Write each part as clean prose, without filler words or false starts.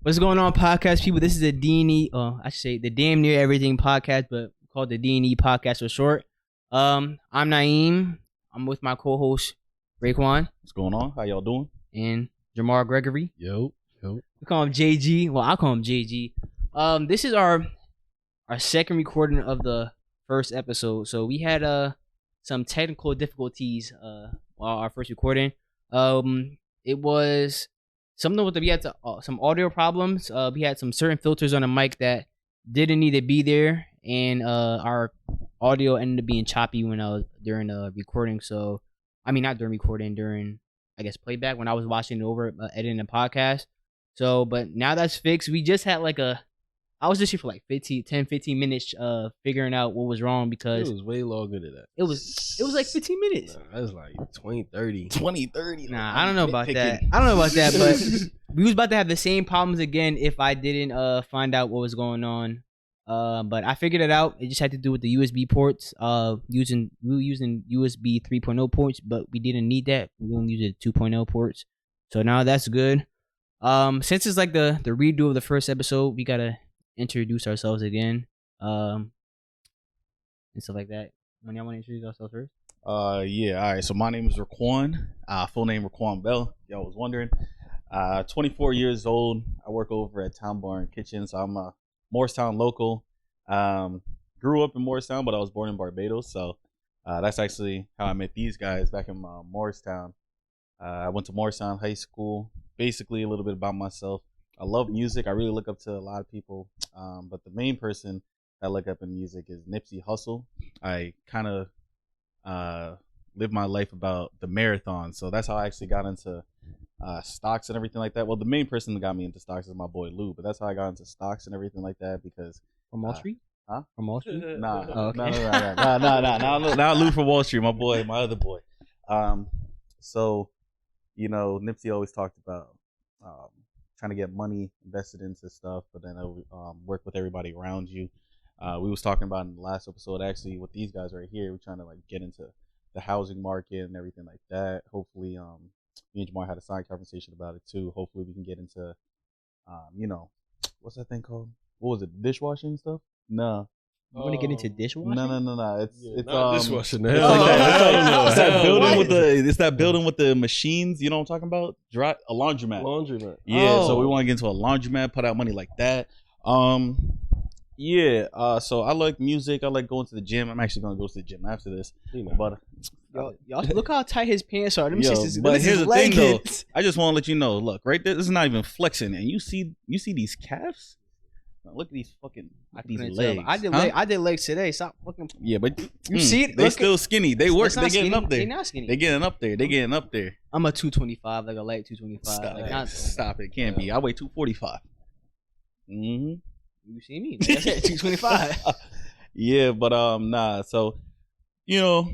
What's going on, podcast people? This is the D&E, I should say the Damn Near Everything podcast, but called the D&E podcast for short. I'm Naeem. I'm with my co-host RAQUAN'S What's going on? How y'all doing? and JAHMAR Gregory. Yo. We call him JG. Well, I call him JG. This is our second recording of the first episode. So we had some technical difficulties while our first recording. It was something with we had some audio problems. We had some certain filters on the mic that didn't need to be there, and our audio ended up being choppy when I was during the recording. So, I mean, not during recording, during I guess playback when I was watching it over editing the podcast. So, but now that's fixed. We just had I was just here for like 15 minutes figuring out what was wrong because it was way longer than that. it was like 15 minutes. Nah, that was like 20, 30. 2030. Nah, I don't know about that. But we was about to have the same problems again if I didn't find out what was going on. But I figured it out. It just had to do with the USB ports. We were using USB 3.0 ports, but we didn't need that. We only used the 2.0 ports. So now that's good. Since it's like the redo of the first episode, we gotta introduce ourselves again. And stuff like that. Y'all want to introduce ourselves first? Yeah. All right. So my name is Raquan. Full name Raquan Bell. Y'all was wondering. 24 years old. I work over at Town Bar and Kitchen. So I'm a Morristown local. Grew up in Morristown, but I was born in Barbados. So that's actually how I met these guys back in Morristown. I went to Morristown High School. Basically, a little bit about myself. I love music. I really look up to a lot of people. But the main person I look up in music is Nipsey Hussle. I kind of live my life about the marathon. So that's how I actually got into stocks and everything like that. Well, the main person that got me into stocks is my boy Lou. But that's how I got into stocks and everything like that because... From Wall Street? Huh? From Wall Street? Nah, Oh, okay. Not Lou from Wall Street, my other boy. So, you know, Nipsey always talked about trying to get money invested into stuff, but then work with everybody around you. We was talking about in the last episode, actually, with these guys right here. We're trying to like get into the housing market and everything like that. Hopefully, me and Jamar had a side conversation about it too. Hopefully, we can get into, you know, what's that thing called? What was it? Dishwashing stuff? No. You want to get into dishwashing? No. It's not dishwashing. It's like that. It's that building with the building with the machines. You know what I'm talking about? A laundromat. Yeah. Oh. So we want to get into a laundromat, put out money like that. Yeah. So I like music. I like going to the gym. I'm actually gonna go to the gym after this. But Y'all look how tight his pants are. Them shits is, but this here's is the thing though. leggings. I just want to let you know. Look, right there. This is not even flexing, and you see these calves. Now look at these fucking legs. I did legs today. Stop fucking. Yeah, but You see it? They Look still skinny. They work. They getting skinny. up there. They not skinny. They getting up there. I'm a 225, like a light 225. Stop, like not, stop it. It can't be. I weigh 245. You see me? Like I said 225. Yeah, but nah. So, you know,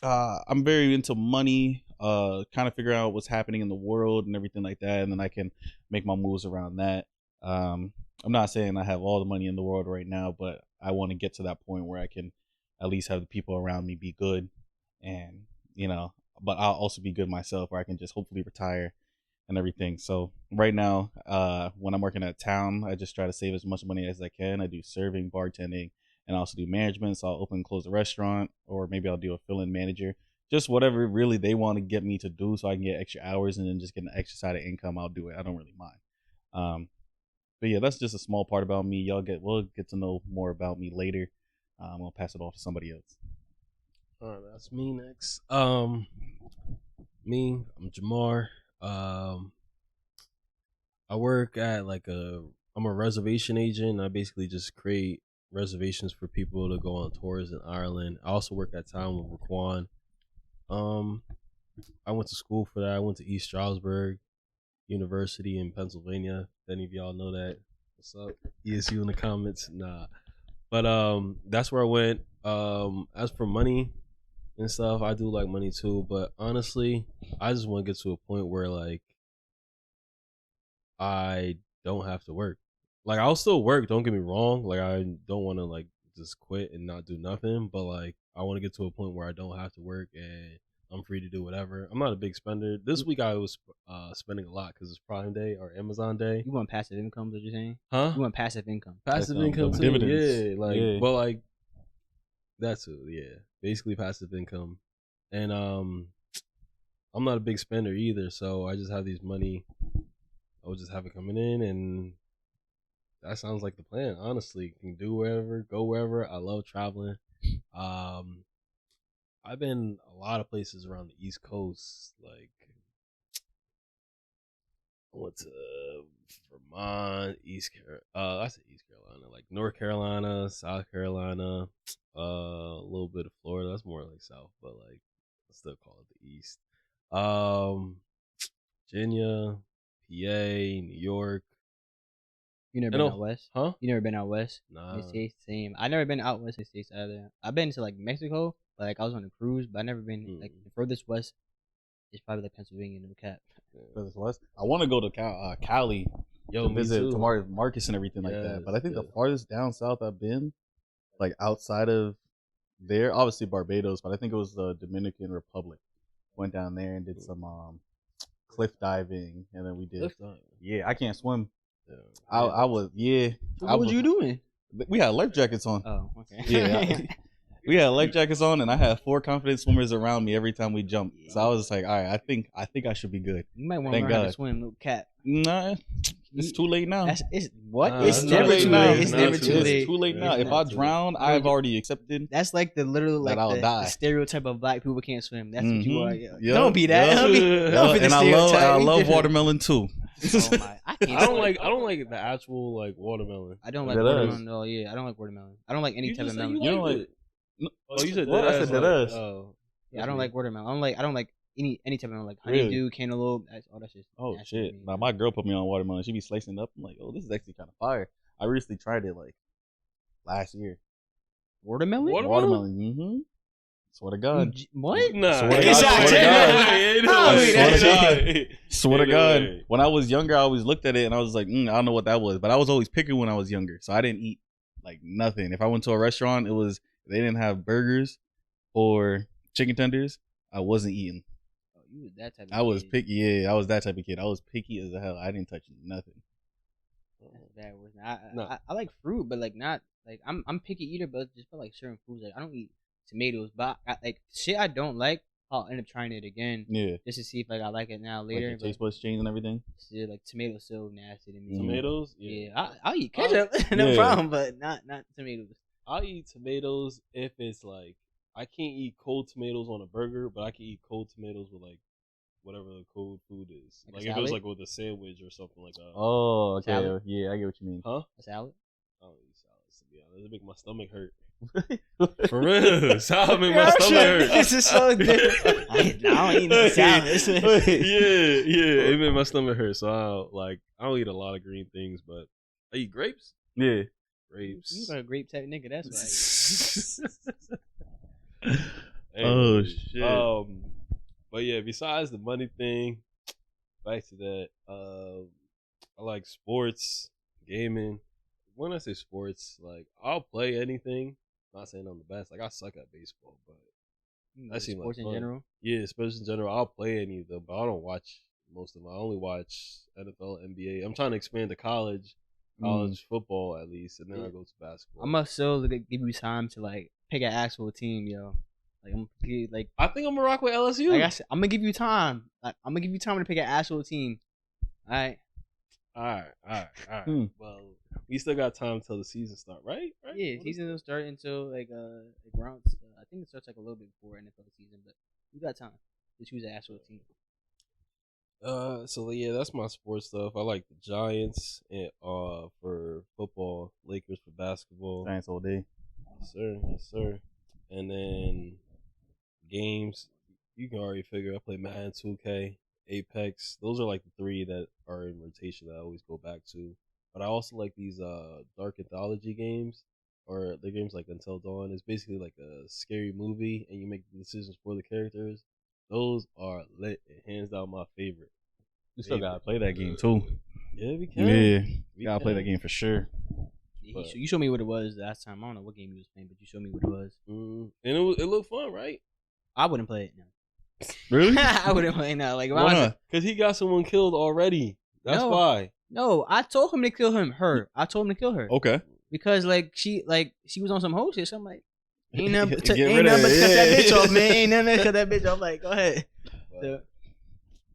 I'm very into money. Kind of figuring out what's happening in the world and everything like that, and then I can make my moves around that. I'm not saying I have all the money in the world right now, but I want to get to that point where I can at least have the people around me be good, and you know, but I'll also be good myself, where I can just hopefully retire and everything. So right now, when I'm working at Town, I just try to save as much money as I can. I do serving, bartending, and I also do management. So I'll open and close a restaurant, or maybe I'll do a fill-in manager. Just whatever really they want to get me to do, so I can get extra hours and then just get an extra side of income. I'll do it. I don't really mind. But yeah, that's just a small part about me. We'll get to know more about me later. I'll pass it off to somebody else. All right, that's me next. Me, I'm Jamar. I work at I'm a reservation agent. I basically just create reservations for people to go on tours in Ireland. I also work at Town with RAQUAN. I went to school for that. I went to East Stroudsburg University in Pennsylvania. If any of y'all know that, what's up? ESU in the comments. Nah, but that's where I went. As for money and stuff, I do like money too, but honestly, I just want to get to a point where like I don't have to work. Like I'll still work, don't get me wrong, like I don't want to like just quit and not do nothing, but like I want to get to a point where I don't have to work and I'm free to do whatever. I'm not a big spender. This week I was spending a lot because it's Prime Day or Amazon Day. You want passive income? What you're saying? Huh? You want passive income? Passive income too. dividends. Yeah, like Yeah. well, like that's it. Yeah, basically passive income, and I'm not a big spender either, so I just have these money. I would just have it coming in, and that sounds like the plan. Honestly, can do wherever, go wherever. I love traveling. I've been a lot of places around the East Coast. Like I went to Vermont, I said East Carolina, like North Carolina, South Carolina, a little bit of Florida. That's more like South, but like I still call it the East. Virginia, PA, New York. You never been out west? Huh? You never been out west? Nah. In the States, same. I never been out west in the States either. I've been to like Mexico, but like I was on a cruise, but I never been like the furthest west is probably like Pennsylvania, no cap. Furthest west. I want to go to Cali. Yo, To me visit too. to Marcus and everything like that. But I think the farthest down south I've been, like outside of there, obviously Barbados, but I think it was the Dominican Republic. Went down there and did some cliff diving, and then we did. Cliff diving. Yeah, I can't swim. Yeah. I was What was you doing? We had life jackets on. Oh, okay. Yeah, we had life jackets on, and I had 4 confident swimmers around me every time we jumped. So I was just like, all right, I think I should be good. You might want to Thank learn how to God. swim, no cap. Nah, it's too late now. It's what? Nah, It's it's never too late too now. late. It's Nah, never it's too late. It's too late now. It's If I not too drown, late. I've already accepted. That's like the literal like I'll the die. stereotype of black people can't swim. That's what you are. Yeah. Yep. Don't be that. Yep. Don't be the And I stereotype. love watermelon too. Oh my! I can't. I don't like the actual like watermelon. I don't like Dead watermelon. ass. No, yeah, I don't like watermelon. I don't like any You type just of said melon. you You don't liked like- it. Oh, you said What? I dead said ass, dead like, ass. oh. Yeah, I don't like watermelon. I don't like any type of melon, like Really? honeydew, cantaloupe. That's just. Oh nasty to shit! me. Now my girl put me on watermelon. She be slicing it up. I'm like, oh, this is actually kind of fire. I recently tried it like last year. Watermelon? Watermelon. Mm-hmm. Swear to God. What? Nah, Swear to God. Swear to God. When I was younger, I always looked at it and I was like, I don't know what that was. But I was always picky when I was younger, so I didn't eat like nothing. If I went to a restaurant, they didn't have burgers or chicken tenders. I wasn't eating. Oh, you was that type of I was kid. picky. Yeah, I was that type of kid. I was picky as hell. I didn't touch nothing. That's bad words. No. I like fruit, but like not like I'm picky eater, but just for like certain foods. Like I don't eat tomatoes, but like shit I don't like. I'll end up trying it again Yeah. just to see if like I like it now later. Like the taste buds change and everything. Shit, like tomatoes so nasty to me. Tomatoes? Yeah, I'll eat ketchup, no Yeah. problem, but not tomatoes. I'll eat tomatoes if it's like I can't eat cold tomatoes on a burger, but I can eat cold tomatoes with like whatever the cold food is. Like a Like if it was salad? like with a sandwich or something like that. Oh, okay. Salad? Yeah, I get what you mean. Huh? A salad. I don't eat salads to be honest. It make my stomach hurt. For real, salad make my stomach hurt. This is so different. I don't eat no salads. yeah, it made my stomach hurt. So I don't eat a lot of green things, but I eat grapes. Yeah. Grapes. You got a grape type nigga. That's right. Oh, Anyways, shit. But yeah, besides the money thing, back to that. I like sports, gaming. When I say sports, like I'll play anything. Not saying I'm the best. Like I suck at baseball, but that seems like Sports in fun. general. Yeah, sports in general. I'll play any of them, but I don't watch most of them. I only watch NFL, NBA. I'm trying to expand to college football at least, and then I go to basketball. I must still give you time to like pick an actual team, yo. Like I think I'm gonna rock with LSU. like I said, I'm gonna give you time. Like, I'm gonna give you time to pick an actual team. All right. All right. Hmm. Well, we still got time till the season start, right? Yeah, What season is will start until like around. I think it starts like a little bit before NFL season, but you got time to choose an actual team. So yeah, that's my sports stuff. I like the Giants and for football, Lakers for basketball. Giants all day. Yes, sir. And then games, you can already figure. I play Madden, 2K, Apex. Those are like the 3 that are in rotation that I always go back to. But I also like these dark anthology games, or the games like Until Dawn. It's basically like a scary movie, and you make the decisions for the characters. Those are lit and hands down my favorite. You still gotta play that game too. Yeah, we can. Yeah, We you gotta play that can. game for sure. But- You showed me what it was last time. I don't know what game you was playing, but you showed me what it was. And it looked fun, right? I wouldn't play it now. Really? I wouldn't play now. Like, if I Why was not? Because he got someone killed already. That's No. why. no, I told him to kill her. I told him to kill her Okay. because she was on some whole shit. So I'm like, ain't nothing but Get to rid of cut it. that Yeah. bitch off, man. Ain't nothing but to cut that bitch off. Like, go ahead. But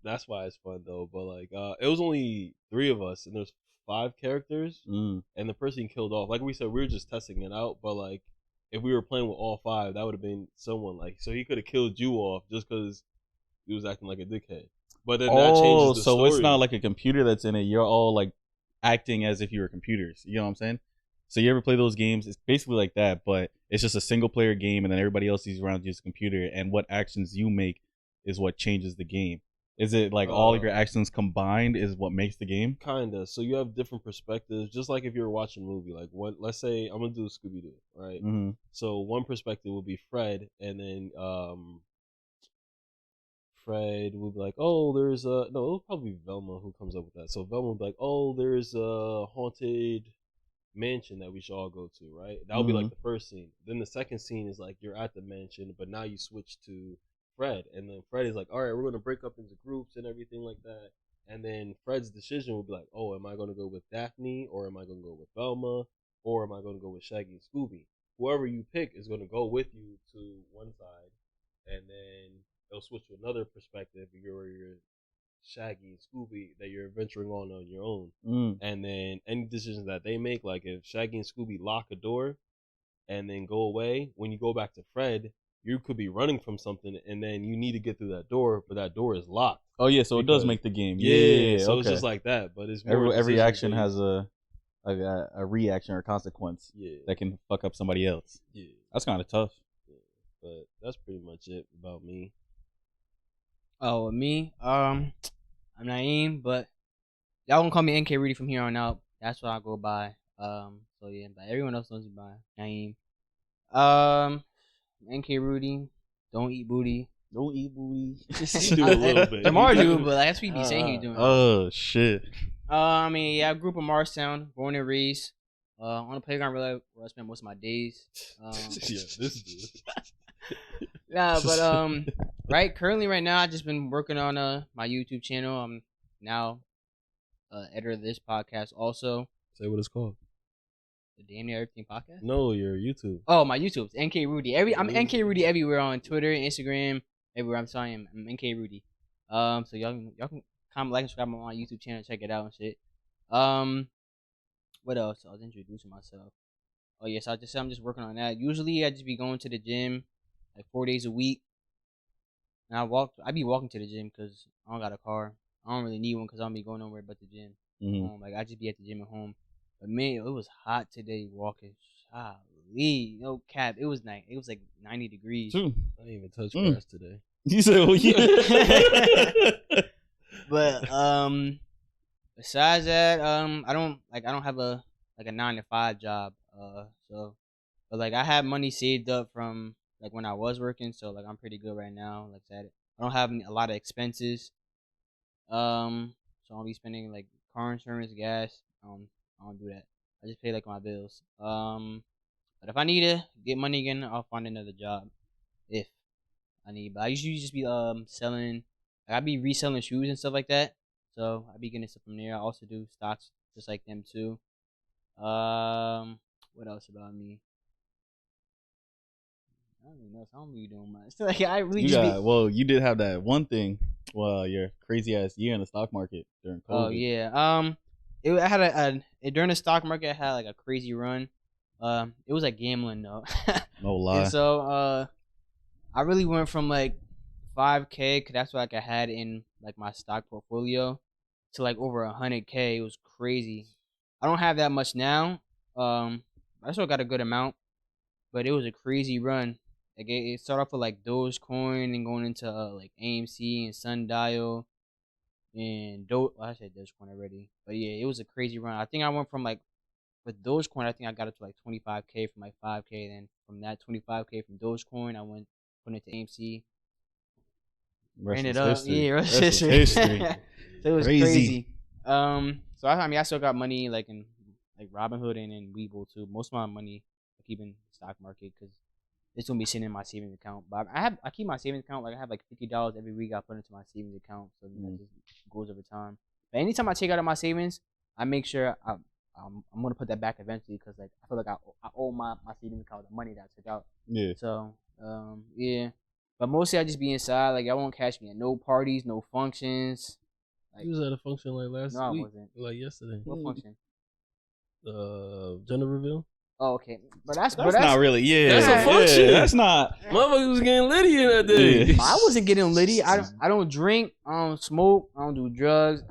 that's why it's fun though. But like, it was only 3 of us, and there's 5 characters, and the person killed off. Like we said, we were just testing it out. But like, if we were playing with all 5, that would have been someone like. So he could have killed you off just because he was acting like a dickhead. But then that changes the story. It's not like a computer that's in it. You're all like acting as if you were computers. You know what I'm saying? So you ever play those games? It's basically like that, but it's just a single player game, and then everybody else is around you is a computer, and what actions you make is what changes the game. Is it like all of your actions combined is what makes the game? Kinda. So you have different perspectives, just like if you were watching a movie. Like, let's say I'm gonna do Scooby Doo, right? Mm-hmm. So one perspective will be Fred, and then Fred will be like, "Oh, there's a no." It'll probably be Velma who comes up with that. So Velma will be like, "Oh, there's a haunted mansion that we should all go to," right? That would be like the first scene. Then the second scene is like you're at the mansion, but now you switch to Fred, and then Fred is like, "All right, we're gonna break up into groups and everything like that." And then Fred's decision will be like, "Oh, am I gonna go with Daphne, or am I gonna go with Velma, or am I gonna go with Shaggy and Scooby?" Whoever you pick is gonna go with you to one side, and then they'll switch to another perspective. You're Shaggy and Scooby that you're venturing on your own. And then any decisions that they make, like if Shaggy and Scooby lock a door and then go away, when you go back to Fred, you could be running from something and then you need to get through that door, but that door is locked. Oh yeah, so it does make the game. Yeah, so okay. it's just like that, but it's more every action has a reaction or consequence that can fuck up somebody else. Yeah, that's kind of tough. Yeah, but that's pretty much it about me. Oh, me? I'm Naeem, but y'all gonna call me NKRUDI from here on out. That's what I go by. So yeah, but everyone else knows me by Naeem. NKRUDI, don't eat booty. Don't eat booty. Just do a little bit. JAHMAR do, but that's what he be saying he doing. Oh shit. I mean, yeah, I grew up in Morristown, born and raised. On the playground, really, where I spent most of my days. Yeah, this is Nah, but currently right now, I've just been working on my YouTube channel. I'm now editor of this podcast also. Say what it's called. The Damn Near Everything Podcast? No, your YouTube. Oh, my YouTube. It's NKRUDI. I'm NKRUDI everywhere on Twitter, Instagram, everywhere. I'm sorry, I'm NKRUDI. So y'all can comment, like, and subscribe on my YouTube channel, check it out and shit. What else? I was introducing myself. Oh yes, I'm just working on that. Usually I just be going to the gym like 4 days a week. And I be walking to the gym because I don't got a car. I don't really need one because I don't be going nowhere but the gym. Like I just be at the gym at home. But man, it was hot today walking. Golly, no cap. It was nice. It was like 90 degrees. I didn't even touch grass today. You said, "Oh yeah." But besides that, I don't have a 9-to-5 job. But like I have money saved up from like when I was working, so like I'm pretty good right now. Like I said, I don't have a lot of expenses. So I'll be spending like car insurance, gas. I don't do that. I just pay like my bills. But if I need to get money again, I'll find another job. If I need, but I usually just be selling. Like I be reselling shoes and stuff like that. So I be getting stuff from there. I also do stocks just like them too. What else about me? I don't even know. I don't be doing much. Like I really you did have that one thing. Well, your crazy ass year in the stock market during COVID. Oh yeah. I had during the stock market. I had like a crazy run. It was like gambling though. No lie. And so I really went from like 5K, cause that's what like I had in like my stock portfolio, to like over 100K. It was crazy. I don't have that much now. I still got a good amount, but it was a crazy run. Like it started off with like Dogecoin and going into like AMC and Sundial and I said Dogecoin already, but yeah, it was a crazy run. I think I went from like with Dogecoin, I think I got up to like 25K from like 5K. Then from that 25K from Dogecoin, I put it to AMC. Ran it up, yeah, rest is history. So it was crazy. So I still got money like in like Robinhood and in Webull too. Most of my money I keep in the stock market because it's gonna be sitting in my savings account. But I keep my savings account, like I have like $50 every week I put into my savings account, so it just goes over time. But anytime I take out of my savings, I make sure I'm gonna put that back eventually, because like I feel like I owe my savings account the money that I took out. Yeah. So yeah, but mostly I just be inside. Like I won't catch me at no parties, no functions. Like, You was at a function like last no, week. I wasn't. Like yesterday. What function? Gender reveal. Oh, okay, but that's not really. Yeah, That's a function. Yeah, that's not. Motherfucker was getting litty in that day. Yeah. I wasn't getting litty. I don't drink. I don't smoke. I don't do drugs.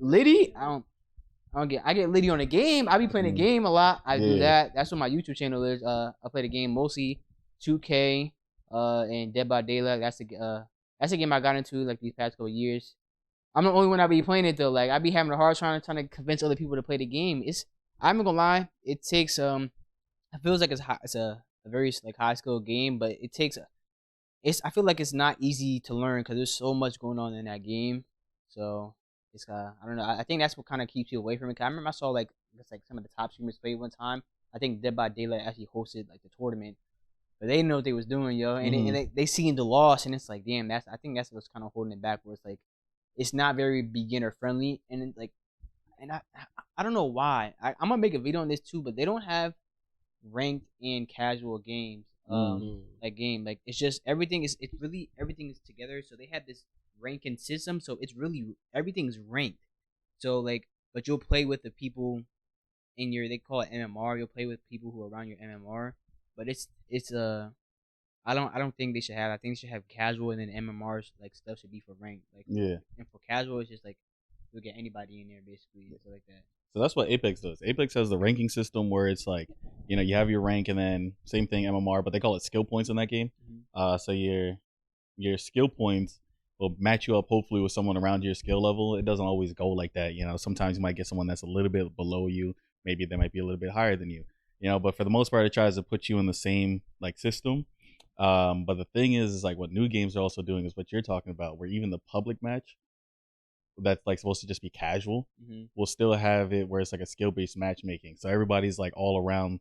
Litty. I get litty on the game. I be playing the game a lot. I do that. That's what my YouTube channel is. I play the game mostly 2K and Dead by Daylight. That's the game I got into like these past couple of years. I'm the only one I be playing it though. Like I be having a hard time trying to convince other people to play the game. I'm not gonna lie. It takes it feels like it's a very like high skill game, but it takes I feel like it's not easy to learn because there's so much going on in that game. So it's I don't know. I think that's what kind of keeps you away from it. Cause I remember I saw like some of the top streamers play one time. I think Dead by Daylight actually hosted like the tournament, but they didn't know what they was doing, yo. And they seen the loss, and it's like, damn, I think that's what's kind of holding it back. Where it's like, it's not very beginner friendly, and it, like, and I don't know why. I'm gonna make a video on this too, but they don't have ranked and casual games. Like it's just everything is together. So they have this ranking system, so it's really everything's ranked. So like, but you'll play with the people in they call it MMR. You'll play with people who are around your MMR, but it's I don't think they should have. I think they should have casual, and then MMR's like stuff should be for ranked. Like and for casual, it's just like you'll get anybody in there basically, and stuff like that. So that's what Apex does. Apex has the ranking system where it's like, you have your rank, and then same thing MMR, but they call it skill points in that game. So your skill points will match you up hopefully with someone around your skill level. It doesn't always go like that. Sometimes you might get someone that's a little bit below you. Maybe they might be a little bit higher than you. But for the most part, it tries to put you in the same like system. But the thing is like what new games are also doing is what you're talking about, where even the public match that's like supposed to just be casual will still have it where it's like a skill-based matchmaking. So everybody's like all around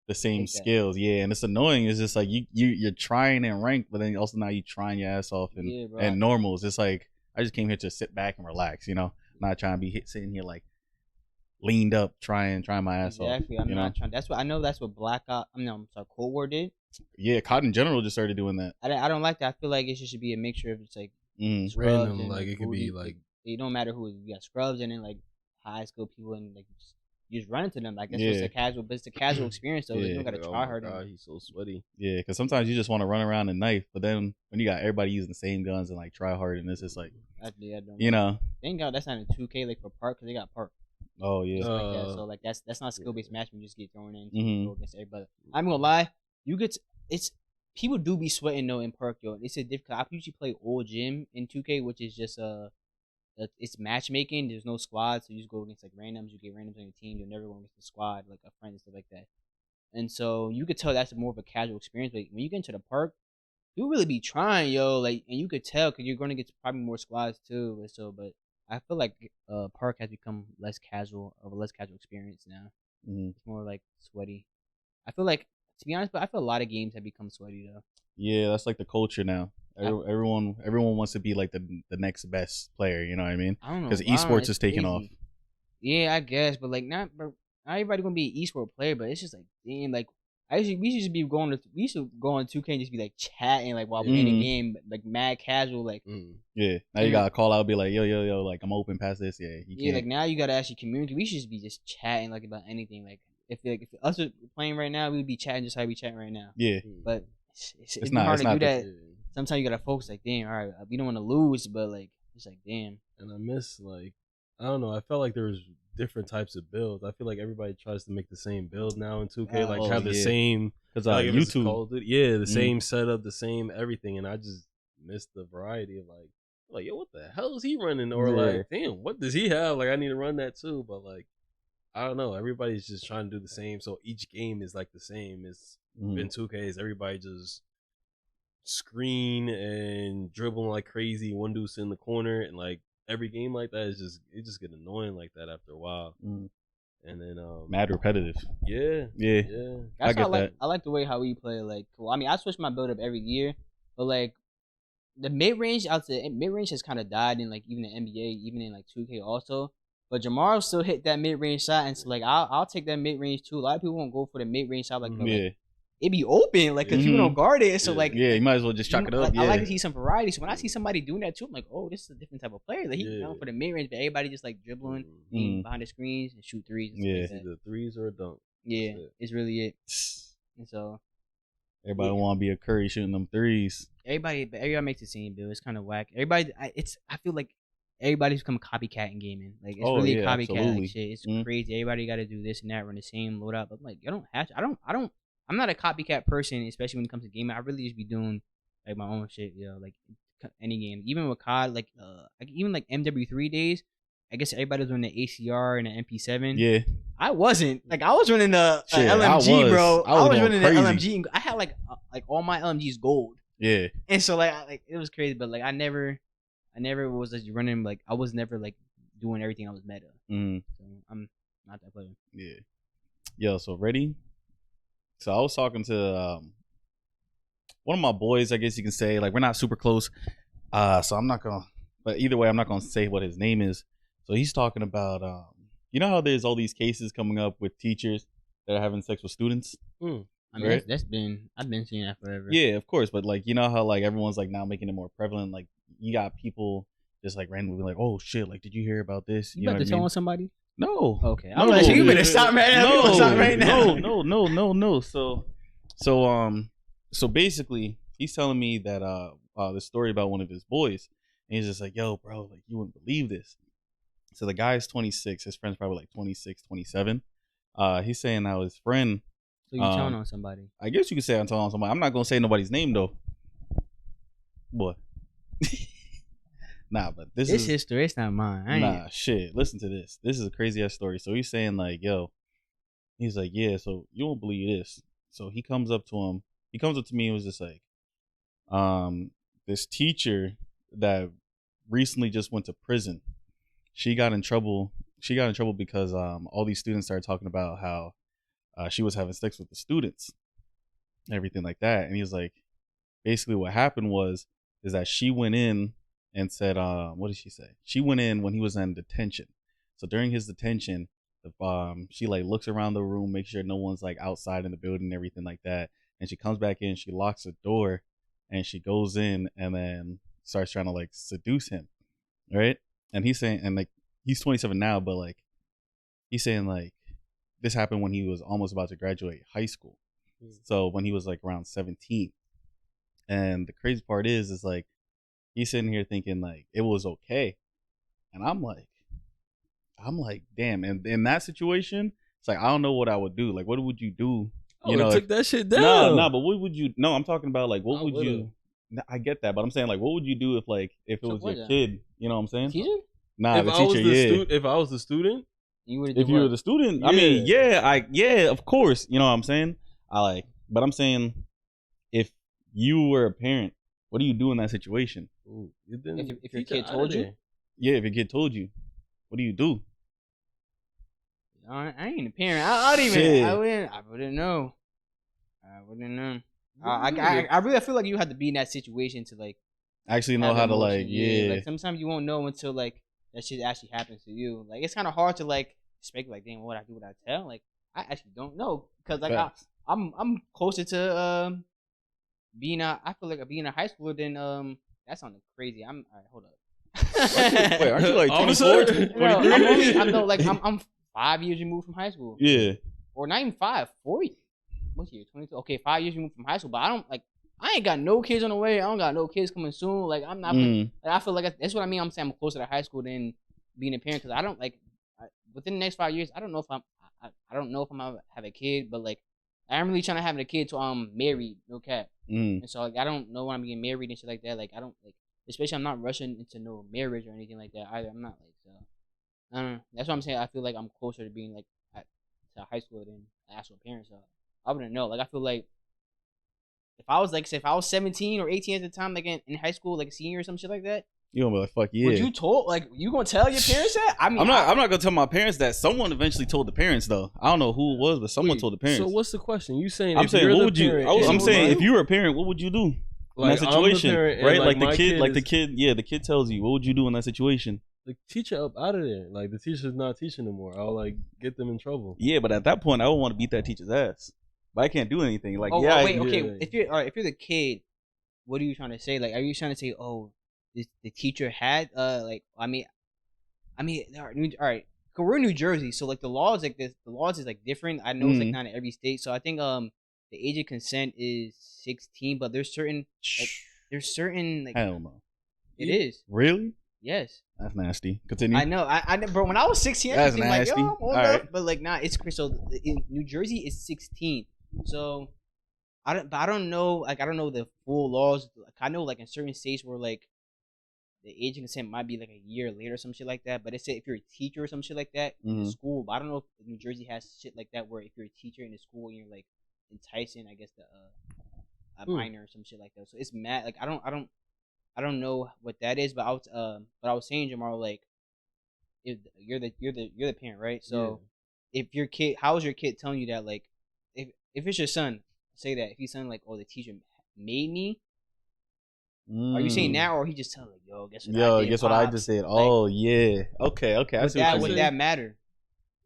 the same skills. Yeah, and it's annoying. It's just like you're trying in rank, but then also now you trying your ass off and normals. It's like I just came here to sit back and relax, not trying to be sitting here like leaned up trying my ass off. Exactly. I'm not trying. That's what Black Ops. I'm sorry, Cold War did. Yeah, COD in general just started doing that. I don't like that. I feel like it should be a mixture of just like random, like it could be like it don't matter who you got scrubs and then like high school people and like you just run into them like that's just a casual, but it's a casual experience though. You don't gotta try hard. God, he's so sweaty. Yeah, because sometimes you just want to run around and knife, but then when you got everybody using the same guns and like try hard, and it's just like thank God that's not in 2K like for park because they got park. Oh yeah. So like that's not skill based match. You just get thrown in against everybody. I'm gonna lie, it's people do be sweating though in park, yo. It's a difficult. I usually play old gym in 2K, which is just it's matchmaking. There's no squad, so you just go against like randoms. You get randoms on your team. You'll never go against the squad like a friend and stuff like that. And so you could tell that's more of a casual experience. But when you get into the park, you really be trying, yo. Like, and you could tell because you're going to get probably more squads too. But I feel like park has become a less casual experience now. It's more like sweaty. I feel like, to be honest, but I feel a lot of games have become sweaty though. Yeah, that's like the culture now. Everyone wants to be like the next best player. You know what I mean? I don't know because esports is taking off. Yeah, I guess, but like not everybody gonna be an esport player. But it's just like damn, like we should be going to 2K and just be like chatting like while playing the game, like mad casual, like yeah. Now you gotta call out, be like yo, like I'm open past this. Yeah, like now you gotta actually communicate. We should just be chatting like about anything. Like if us were playing right now, we would be chatting just how we chatting right now. Yeah, but it's not hard to do that. Sometimes you gotta focus. Like damn, all right, we don't want to lose, but like it's like damn. And I miss like I don't know. I felt like there was different types of builds. I feel like everybody tries to make the same build now in 2K, like have the same. Because like YouTube, the same setup, the same everything, and I just missed the variety of like yo, what the hell is he running? Or like, damn, what does he have? Like, I need to run that too. But like, I don't know. Everybody's just trying to do the same, so each game is like the same. It's in 2K, is everybody just screen and dribbling like crazy, one dude's in the corner, and like every game like that is just get annoying like that after a while. And then Mad repetitive. yeah. I get that. I like the way how we play. Like, well, I mean, I switch my build up every year, but like the mid range has kind of died in like even the NBA, even in like 2K also. But Jamar still hit that mid range shot, and so like I'll take that mid range too. A lot of people won't go for the mid range shot, like, but, like it be open, like, because people don't guard it. So like, you might as well just chalk it up. Like, I like to see some variety. So when I see somebody doing that too, I'm like, oh, this is a different type of player. Like, he's going for the mid range, but everybody just like dribbling behind the screens and shoot threes. And It's either threes or a dunk. Yeah, it's really it. And so everybody want to be a Curry shooting them threes. Everybody makes the same build. It's kind of whack. I feel like everybody's become a copycat in gaming. Like, it's really a copycat like shit. It's crazy. Everybody got to do this and that, run the same loadout. But like, I don't have to. I'm not a copycat person, especially when it comes to gaming. I really just be doing like my own shit, like any game. Even with COD, like even like MW3 days, I guess everybody was running the ACR and the MP7. Yeah, I wasn't. Like, I was running the LMG, bro. I was running crazy. The LMG. And I had like all my LMGs gold. Yeah, and so like it was crazy, but like I never was like running, like I was never like doing everything I was meta. So I'm not that player. Yeah. Yo, so ready? So I was talking to one of my boys, I guess you can say. Like, we're not super close, so I'm not gonna. But either way, I'm not gonna say what his name is. So he's talking about, you know how there's all these cases coming up with teachers that are having sex with students. I mean, right? I've been seeing that forever. Yeah, of course, but like, you know how like everyone's like now making it more prevalent. Like, you got people just like randomly like, oh shit, like, did you hear about this? You about to tell on somebody? No. Okay. I'm like, you better stop right now. No. So basically, he's telling me that the story about one of his boys, and he's just like, yo, bro, like, you wouldn't believe this. So the guy's 26, his friend's probably like 26, 27. He's saying now his friend. So you're telling on somebody? I guess you could say I'm telling on somebody. I'm not gonna say nobody's name though. What? Nah, but this is history. It's not mine. Shit. Listen to this. This is a crazy ass story. So he's saying like, yo, he's like, yeah. So you won't believe this. So he comes up to him. He comes up to me and was just like, this teacher that recently just went to prison. She got in trouble. Because all these students started talking about how she was having sex with the students, and everything like that. And he was like, basically what happened is that she went in and said, what did she say? She went in when he was in detention. So during his detention, she like looks around the room, makes sure no one's like outside in the building and everything like that. And she comes back in, she locks the door, and she goes in and then starts trying to like seduce him. Right? And he's saying, and like, he's 27 now, but like, he's saying like, this happened when he was almost about to graduate high school. So when he was like around 17. And the crazy part is like, he's sitting here thinking like it was okay. And I'm like, damn. And in that situation, it's like, I don't know what I would do. Like, what would you do? You know, took that shit down. No, but what would you? No, I'm talking about like, what would you? I get that, but I'm saying like, what would you do if it was your kid? You know what I'm saying? Teacher? Nah, the teacher. If I was the student, if you were the student, I mean, of course. You know what I'm saying? But I'm saying, if you were a parent, what do you do in that situation? Ooh, if your kid told you? Yeah, if your kid told you, what do you do? I ain't a parent. I wouldn't know. I really feel like you have to be in that situation to like actually know how to like, Like, sometimes you won't know until like that shit actually happens to you. Like, it's kind of hard to like speculate. Like, damn, what I do, what I tell. Like, I actually don't know because like I'm closer to being I feel like being a high schooler than that sounded crazy. All right, hold up. Wait, aren't you like 24, 23? I'm 5 years removed from high school. Yeah. Or not even 5, 4 years. What's year? 22. Okay, 5 years removed from high school, but I ain't got no kids on the way. I don't got no kids coming soon. Like, I'm not. Like, I feel like that's what I mean. I'm saying I'm closer to high school than being a parent because I don't like. Within the next 5 years, I don't know if I don't know if I'm gonna have a kid, but like, I'm really trying to have a kid till I'm married, no cap. And so like, I don't know when I'm getting married and shit like that. Like, I don't like, especially I'm not rushing into no marriage or anything like that either. I'm not like so. I don't know. That's what I'm saying. I feel like I'm closer to being like to high school than actual parents. So I wouldn't know. Like, I feel like if I was 17 or 18 at the time, like in high school, like a senior or some shit like that, You gonna be like, fuck yeah. Would you told like you gonna tell your parents that? I mean, I'm not gonna tell my parents that. Someone eventually told the parents though. I don't know who it was, but someone told the parents. So what's the question? You saying? I'm saying, what would you? I'm saying, if you were a parent, what would you do in that situation? Right, like the kid, the kid tells you, what would you do in that situation? The teacher up out of there. Like the teacher's not teaching anymore. I'll like get them in trouble. Yeah, but at that point, I would want to beat that teacher's ass. But I can't do anything. Like, okay. If you're the kid, what are you trying to say? Like, are you trying to say, oh, the teacher had like, I mean, all right. Cause we're in New Jersey, so like the laws like this, the laws is like different. I know it's like not in every state. So I think the age of consent is 16, but there's certain like I don't know. It is really. Yes. That's nasty. Continue. I know. I bro. When I was 16, I was like, yo, I'm old enough. Right. But like, nah, it's so in New Jersey it's 16. So I don't know. Like, I don't know the full laws. Like, I know like in certain states where like the age of consent might be like a year later or some shit like that. But it's if you're a teacher or some shit like that in school. But I don't know if New Jersey has shit like that where if you're a teacher in the school and you're like enticing, I guess a minor or some shit like that. So it's mad. Like I don't know what that is, but I was saying, Jamar, like, if you're the parent, right? So, if your kid, how is your kid telling you that? Like, if it's your son, say that if he's saying like, oh, the teacher made me. Are you saying now, or he just telling like, yo, guess what I just did? Oh yeah, okay. I see would that matter?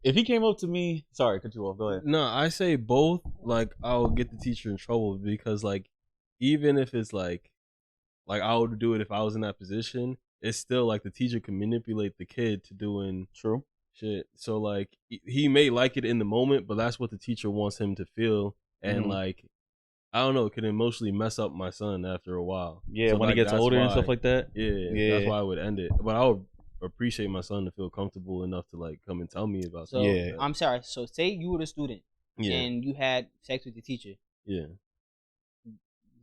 If he came up to me, sorry, cut you off. Go ahead. No, I say both. Like, I'll get the teacher in trouble because like, even if it's like I would do it if I was in that position. It's still like the teacher can manipulate the kid to doing true shit. So like he may like it in the moment, but that's what the teacher wants him to feel. And like, I don't know, it can emotionally mess up my son after a while. Yeah, so when he gets older and stuff like that. Yeah, that's why I would end it. But I would appreciate my son to feel comfortable enough to like come and tell me about something. I'm sorry. So say you were the student and you had sex with the teacher. Yeah.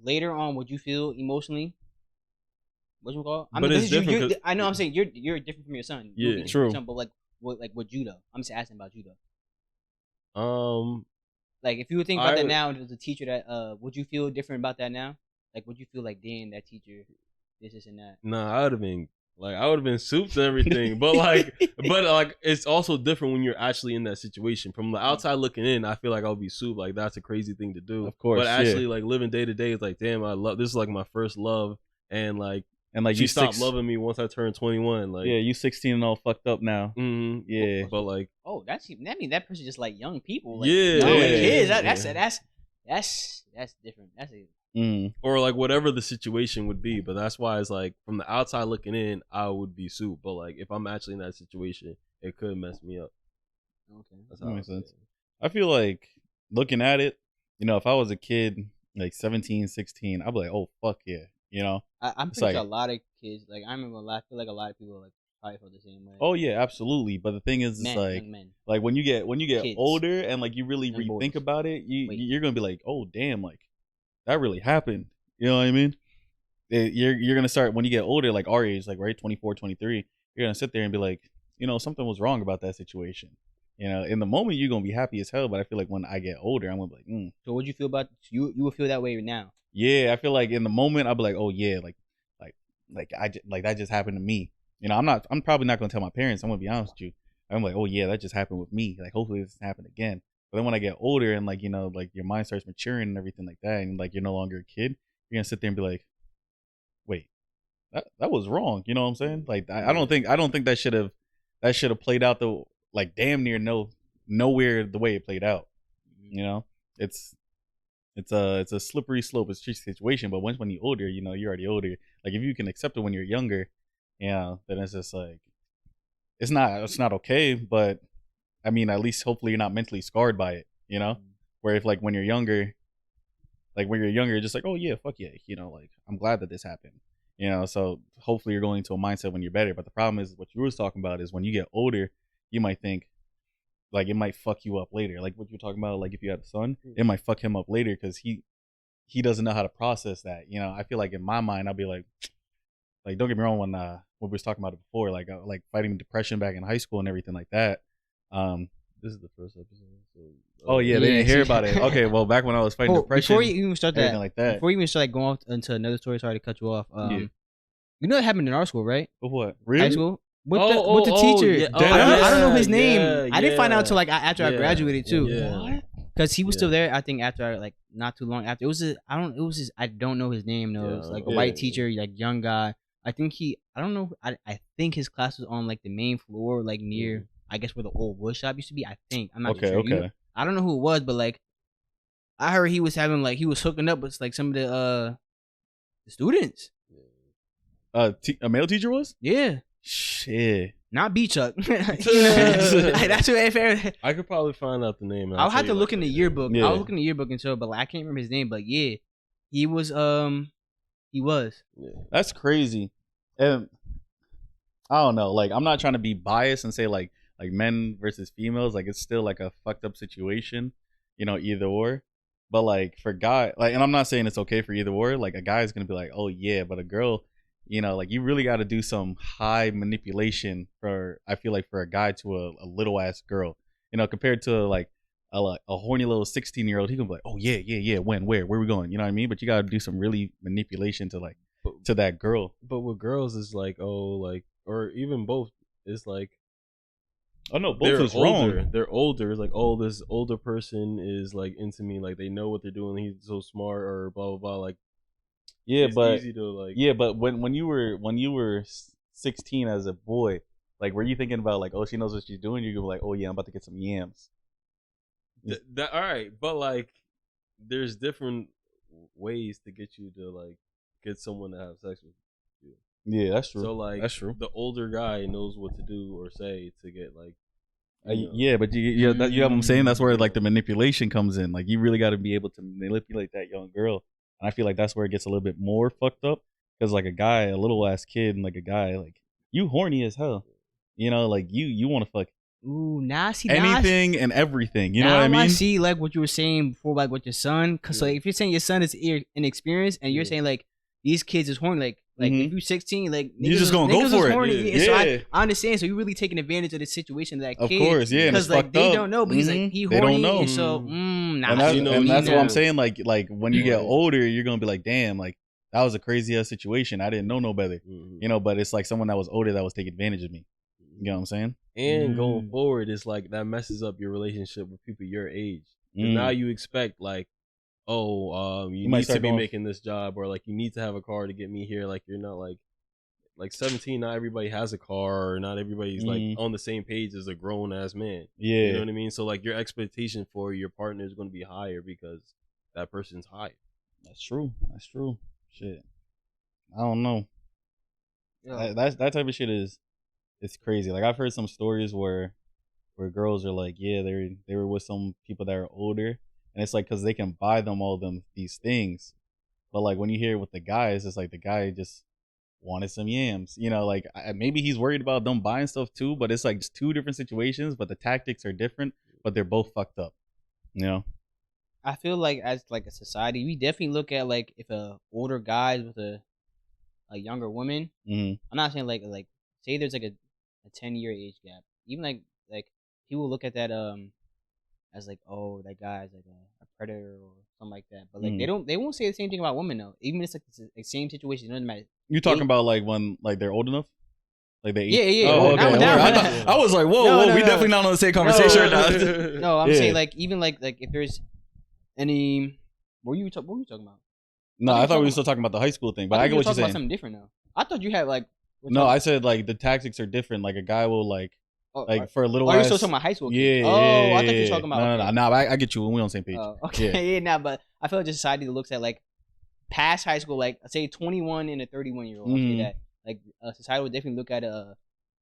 Later on, would you feel emotionally? What you call? But it's different. I know. I'm saying you're different from your son. Yeah, true. Son, but like what you though? I'm just asking about you though. Like if you would think about that now, and as a teacher, that would you feel different about that now? Like would you feel like, damn, that teacher, this and that? Nah, I would have been souped and everything. but it's also different when you're actually in that situation. From the outside looking in, I feel like I'll be souped. Like that's a crazy thing to do. Of course, but actually like living day to day is like, damn, this is like my first love, and like she you stopped loving me once I turned 21. Like, yeah, you 16 and all fucked up now. Yeah, but like, oh, that mean that person just like young people. Like, kids. That's different. That's a or like whatever the situation would be. But that's why it's like from the outside looking in, I would be soup. But like if I'm actually in that situation, it could mess me up. Okay, that's how that makes sense. I feel like looking at it, if I was a kid like 17, 16, I'd be like, oh fuck yeah. I'm pretty sure a lot of kids, like I remember I feel like a lot of people like probably feel the same way. Oh yeah, absolutely. But the thing is, it's like when you get kids, older and like you really rethink about it, you're gonna be like, oh damn, like that really happened. You know what I mean? You're gonna start when you get older, like our age, like right, 24, 23. You're gonna sit there and be like, something was wrong about that situation. In the moment you're gonna be happy as hell, but I feel like when I get older, I'm gonna be like, So what you feel about you? You would feel that way now? Yeah, I feel like in the moment I'll be like, oh yeah, like that just happened to me. I'm probably not gonna tell my parents. I'm gonna be honest with you. I'm like, oh yeah, that just happened with me. Like hopefully this doesn't happen again. But then when I get older and like like your mind starts maturing and everything like that, and like you're no longer a kid, you're gonna sit there and be like, wait, that was wrong. You know what I'm saying? Like I don't think that should have played out the like damn near nowhere the way it played out. It's a slippery slope. It's a tricky situation. But when you're older, you're already older. Like if you can accept it when you're younger, then it's just like it's not okay. But I mean, at least hopefully you're not mentally scarred by it. Where if like when you're younger, you're just like, oh yeah, fuck yeah, like I'm glad that this happened. So hopefully you're going into a mindset when you're better. But the problem is what you were talking about is when you get older, you might think like it might fuck you up later. Like what you're talking about, like if you have a son, it might fuck him up later because he doesn't know how to process that. I feel like in my mind, I'll be like don't get me wrong, when we was talking about it before, like fighting depression back in high school and everything like that. This is the first episode. So, oh yeah, they didn't hear about it. Okay, well back when I was fighting depression, before you even start that, like that, before you even start like going off into another story, sorry to cut you off. You know that happened in our school, right? What? High Really? school. With the teacher. Yeah. I don't know his Yeah, name. I didn't find out yeah. until like after I graduated too. Yeah. What? Cause he was Yeah. still there. I think after like not too long after. It was I don't know his name though. It was like a white teacher, like young guy. I think I don't know. I think his class was on like the main floor, like near I guess where the old wood shop used to be. I think I'm not sure. Okay. I don't know who it was, but like I heard he was having like he was hooking up with like some of the students. A male teacher was? Yeah. Shit. Not B-Chuck. That's what fair. I could probably find out the name. I'll have to look in the yearbook. Yeah. I'll look in the yearbook and show, but like, I can't remember his name. But yeah, he was. Yeah. That's crazy. And I don't know. Like, I'm not trying to be biased and say like men versus females. Like, it's still like a fucked up situation, you know, either or. But like for guy, like, and I'm not saying it's okay for either or. Like, a guy is gonna be like, oh yeah, but a girl, you know, like you really got to do some high manipulation for, I feel like, for a guy to a little ass girl, you know, compared to like a horny little 16-year-old. He can be like, oh yeah, when, where we going? You know what I mean? But you got to do some really manipulation to like to that girl. But with girls, it's like, oh, like, or even both, it's like, oh no, both is wrong. They're older. It's like, oh, this older person is like into me. Like they know what they're doing. He's so smart, or blah blah blah. Like, yeah, it's but easy to like. yeah, but when you were 16 as a boy, like, were you thinking about like, oh, she knows what she's doing? You're gonna be like, oh yeah, I'm about to get some yams. That all right, but like, there's different ways to get you to like get someone to have sex with you. Yeah, that's true. So like, that's true. The older guy knows what to do or say to get like. Yeah, but you know what I'm saying? That's where like the manipulation comes in. Like, you really got to be able to manipulate that young girl. And I feel like that's where it gets a little bit more fucked up. Because like a guy, a little ass kid, and like a guy, like, you horny as hell. You know, like you want to fuck. Ooh, now I see anything and everything. You know what I mean? I see like what you were saying before, like with your son. Cause like if you're saying your son is inexperienced, and you're saying like these kids is horny, like if you're 16, like you just gonna go for it. Horny. Yeah. So I understand. So you're really taking advantage of the situation of that kid. Of course, yeah. Because like they don't know, but he's like he horny. They don't know. And so and that's what I'm saying. Like when you get older, you're gonna be like, damn, like that was a crazy ass situation. I didn't know no better. You know, but it's like someone that was older that was taking advantage of me. You know what I'm saying? And going forward, it's like that messes up your relationship with people your age. Now you expect like, oh, you need to be making this job, or like you need to have a car to get me here. Like you're not like 17. Not everybody has a car, or not everybody's like on the same page as a grown ass man. Yeah, you know what I mean. So like your expectation for your partner is going to be higher because that person's higher. That's true. That's true. Shit, I don't know. Yeah. That type of shit is. It's crazy. Like, I've heard some stories where girls are like, yeah, they were with some people that are older, and it's like because they can buy them these things, but like when you hear it with the guys, it's like the guy just wanted some yams, you know, like maybe he's worried about them buying stuff too, but it's like just two different situations, but the tactics are different, but they're both fucked up, you know. I feel like as like a society, we definitely look at like if a older guy with a younger woman. I'm not saying like say there's like a 10-year age gap, even like people look at that as like, oh, that guy's like a predator or something like that, but like they won't say the same thing about women though, even if it's like the same situation. It doesn't matter. You talking about like when like they're old enough, like they yeah oh, okay. I was like, whoa, we definitely not on the same conversation. No, I'm saying like even like if there's any what were you talking about? No, I thought we were still talking about the high school thing, but I get what you're saying. About something different now. I thought you had like. No, I said like the tactics are different. Like a guy will like for a little while. Are you still talking about high school? Yeah. Oh, I thought you were talking about. No. I get you when we on the same page. Okay, yeah, but I feel like the society looks at like past high school, like say 21 and a 31-year-old. I'll say that like society would definitely look at a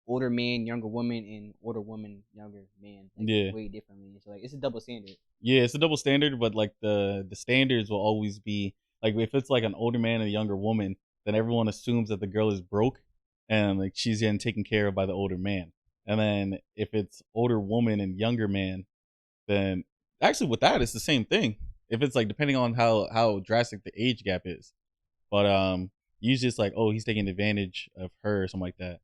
older man, younger woman, and older woman, younger man. Like, way differently. So like it's a double standard. Yeah, it's a double standard, but like the standards will always be like if it's like an older man and a younger woman, then everyone assumes that the girl is broke. And like she's getting taken care of by the older man. And then if it's older woman and younger man, then actually with that it's the same thing. If it's like depending on how drastic the age gap is. But usually it's like, oh, he's taking advantage of her or something like that.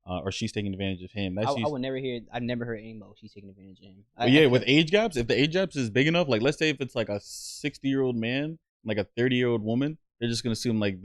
Or she's taking advantage of him. I would never hear. I never heard anybody. She's taking advantage of him. With age gaps, if the age gaps is big enough, like let's say if it's like a 60-year-old man, like a 30-year-old woman, they're just gonna assume like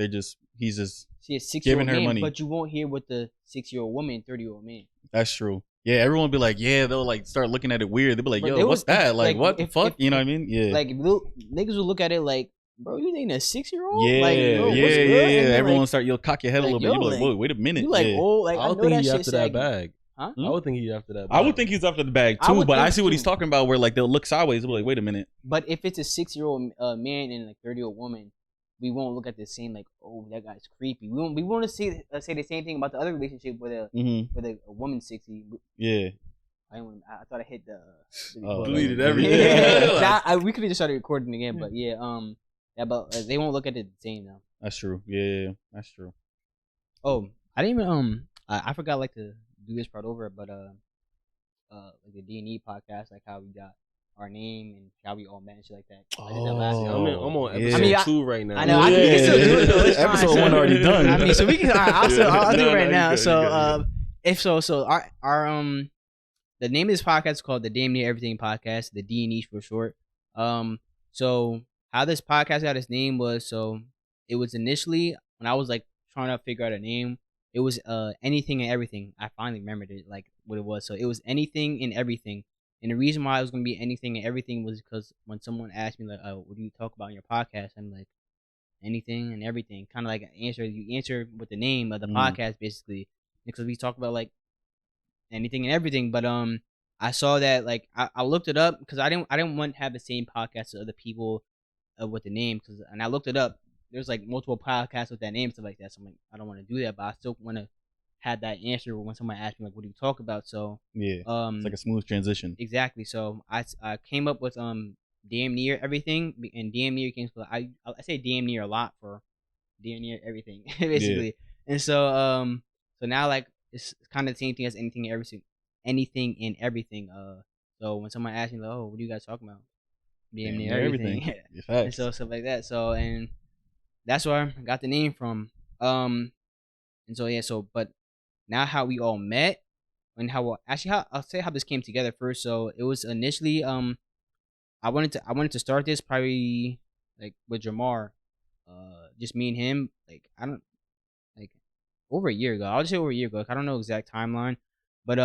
he's just See a 6-year-old giving her man, money. but you won't hear what the 6-year-old woman, 30-year-old man. That's true. Yeah, everyone will be like, yeah, they'll like start looking at it weird. They'll be like, But yo, they what's was- that? Like, like, what the if- fuck? if- You know what I mean? Yeah. Like niggas will look at it like, bro, you dating a 6-year-old? Yeah, like, bro, what's yeah, good? yeah. And then, Everyone like, start, you'll cock your head like, a little bit. yo, You'll be like, like, whoa, wait a minute. you like yeah. old? Like, I I don't know think that he's shit after that saggy. bag. Huh? I would think he's after that bag. I would think he's after the bag I too, would but I think see what he's too. talking about where like they'll look sideways. They'll be like, wait a minute. But if it's a 6-year-old man and like 30-year-old woman, we won't look at the same like, oh, that guy's creepy. We want to say the same thing about the other relationship with a woman 60. Yeah. I thought I hit the Deleted everything. Yeah. We could have just started recording again, but yeah, but they won't look at it the same now. That's true. Yeah, that's true. Oh, I didn't even I forgot like to do this part over, but like the D&E podcast, like how we got our name and how we all met and shit like that. I did that last I'm time. on yeah. episode 2 right now. I know. I can still do it though. It's fine. Episode 1 already done. I mean, so we can. I'll do it right now. you good, So, you good. if so our the name of this podcast is called the Damn Near Everything Podcast, the D&E for short. So how this podcast got its name was, so it was initially when I was like trying to figure out a name. It was anything and everything. I finally remembered it, like what it was. So it was anything and everything. And the reason why it was gonna be anything and everything was because when someone asked me like, "Oh, what do you talk about in your podcast?" I'm like, anything and everything. Kind of like you answer with the name of the podcast basically, because we talk about like anything and everything. But I saw that like I looked it up because I didn't want to have the same podcast as other people with the name, and I looked it up. There's like multiple podcasts with that name, stuff like that. So I'm like, I don't want to do that, but I still want to have that answer when someone asks me like, what do you talk about? So Yeah, it's like a smooth transition. Exactly. So I came up with damn near everything, and damn near came to I say damn near a lot for damn near everything basically. Yeah. And so now like it's kind of the same thing as anything and everything. So when someone asks me like, oh, what do you guys talk about? Damn near everything. Yeah. And so stuff like that. So and that's where I got the name from. And so yeah. So but now how we all met. And how I'll say how this came together first. So it was initially I wanted to start this probably like with JAHMAR, just me and him. Like I don't like over a year ago. I'll just say over a year ago. I don't know exact timeline, but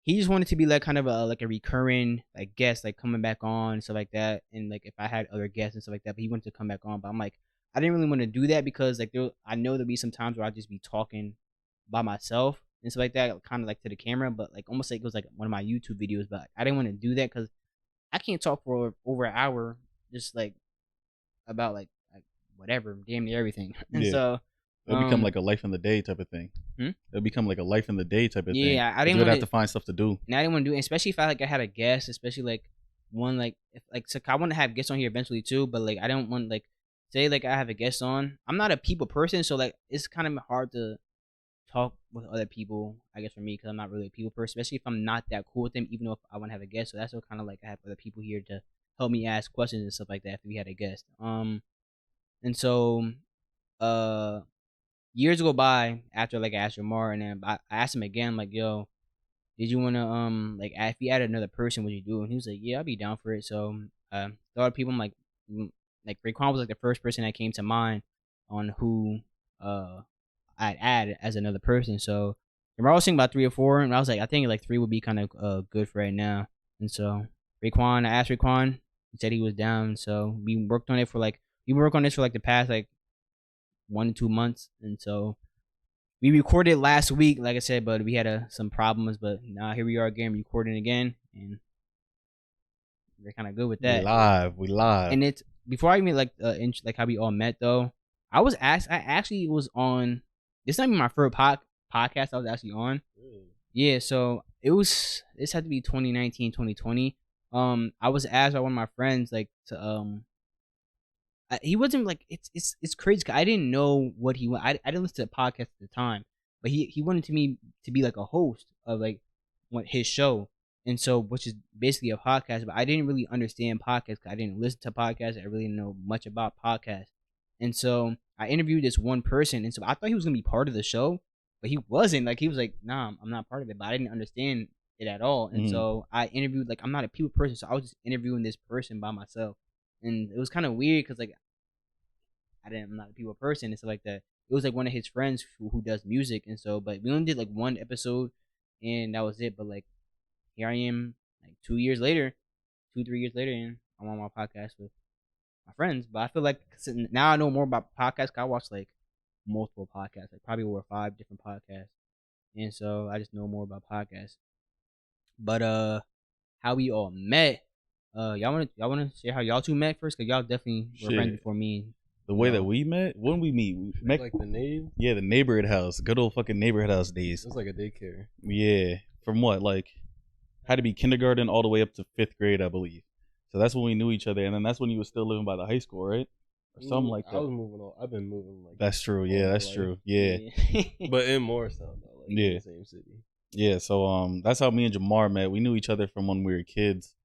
he just wanted to be like kind of a recurring like guest, like coming back on and stuff like that. And like if I had other guests and stuff like that, but he wanted to come back on. But I'm like I didn't really want to do that because like I know there'll be some times where I'll just be talking by myself and stuff like that, kind of like to the camera, but like almost like it was like one of my YouTube videos. But I didn't want to do that because I can't talk for over an hour just like about like whatever, damn near everything. And so it'll become like a life in the day type of thing. It'll become like a life in the day type of thing. Yeah, I didn't want to have to find stuff to do. And I didn't want to do it, especially if I had a guest, especially like one like if like so I want to have guests on here eventually too, but like I don't want like say like I have a guest on. I'm not a people person, so like it's kind of hard to talk with other people, I guess, for me, because I'm not really a people person, especially if I'm not that cool with them, even though if I want to have a guest. So that's what kind of like I have other people here to help me ask questions and stuff like that if we had a guest. And so years go by after like I asked JAHMAR, and then I asked him again, like, yo, did you wanna like if you added another person, would you do it? And he was like, yeah, I'll be down for it. So a lot of people, I'm like RAQUAN was like the first person that came to mind on who I'd add as another person. So I was thinking about 3 or 4, and I was like, I think like 3 would be kind of good for right now. And so I asked RAQUAN, he said he was down. So we worked on it for like the past like 1 to 2 months, and so we recorded last week, like I said, but we had some problems. But now here we are again, recording again, and we're kind of good with that. We live. And it's before I even like how we all met though. I actually was on. This not even my first podcast I was actually on. Yeah, so this had to be 2019, 2020. I was asked by one of my friends like to he wasn't like it's crazy 'cause I didn't know what he wanted. I didn't listen to the podcast at the time, but he wanted me to be like a host of like his show, and so which is basically a podcast. But I didn't really understand podcasts 'cause I didn't listen to podcasts. I really didn't know much about podcasts. And so I interviewed this one person, and so I thought he was gonna be part of the show, but he wasn't. Like he was like, "Nah, I'm not part of it." But I didn't understand it at all, and so I interviewed. Like I'm not a people person, so I was just interviewing this person by myself, and it was kind of weird because like I'm not a people person and stuff like that. it was like one of his friends who does music, and so but we only did like one episode, and that was it. But like here I am, like 2 years later, 2 3 years later, and I'm on my podcast with my friends. But I feel like now I know more about podcasts. 'Cause I watch like multiple podcasts, like probably over 5 different podcasts, and so I just know more about podcasts. But how we all met? Y'all wanna share how y'all two met first? Cause y'all definitely were friends Shit. before me. The way that we met, when we meet, we met Like the name? yeah, the neighborhood house, good old fucking neighborhood house days. It was like a daycare. Yeah, from what like had to be kindergarten all the way up to 5th grade, I believe. So that's when we knew each other, and then that's when you were still living by the high school, right? Or something like I was that. moving on. I've been moving like. That's true. all Yeah, my that's life. true. Yeah, But in Morristown, though, like Yeah. in the same city. yeah. So that's how me and Jamar met. We knew each other from when we were kids.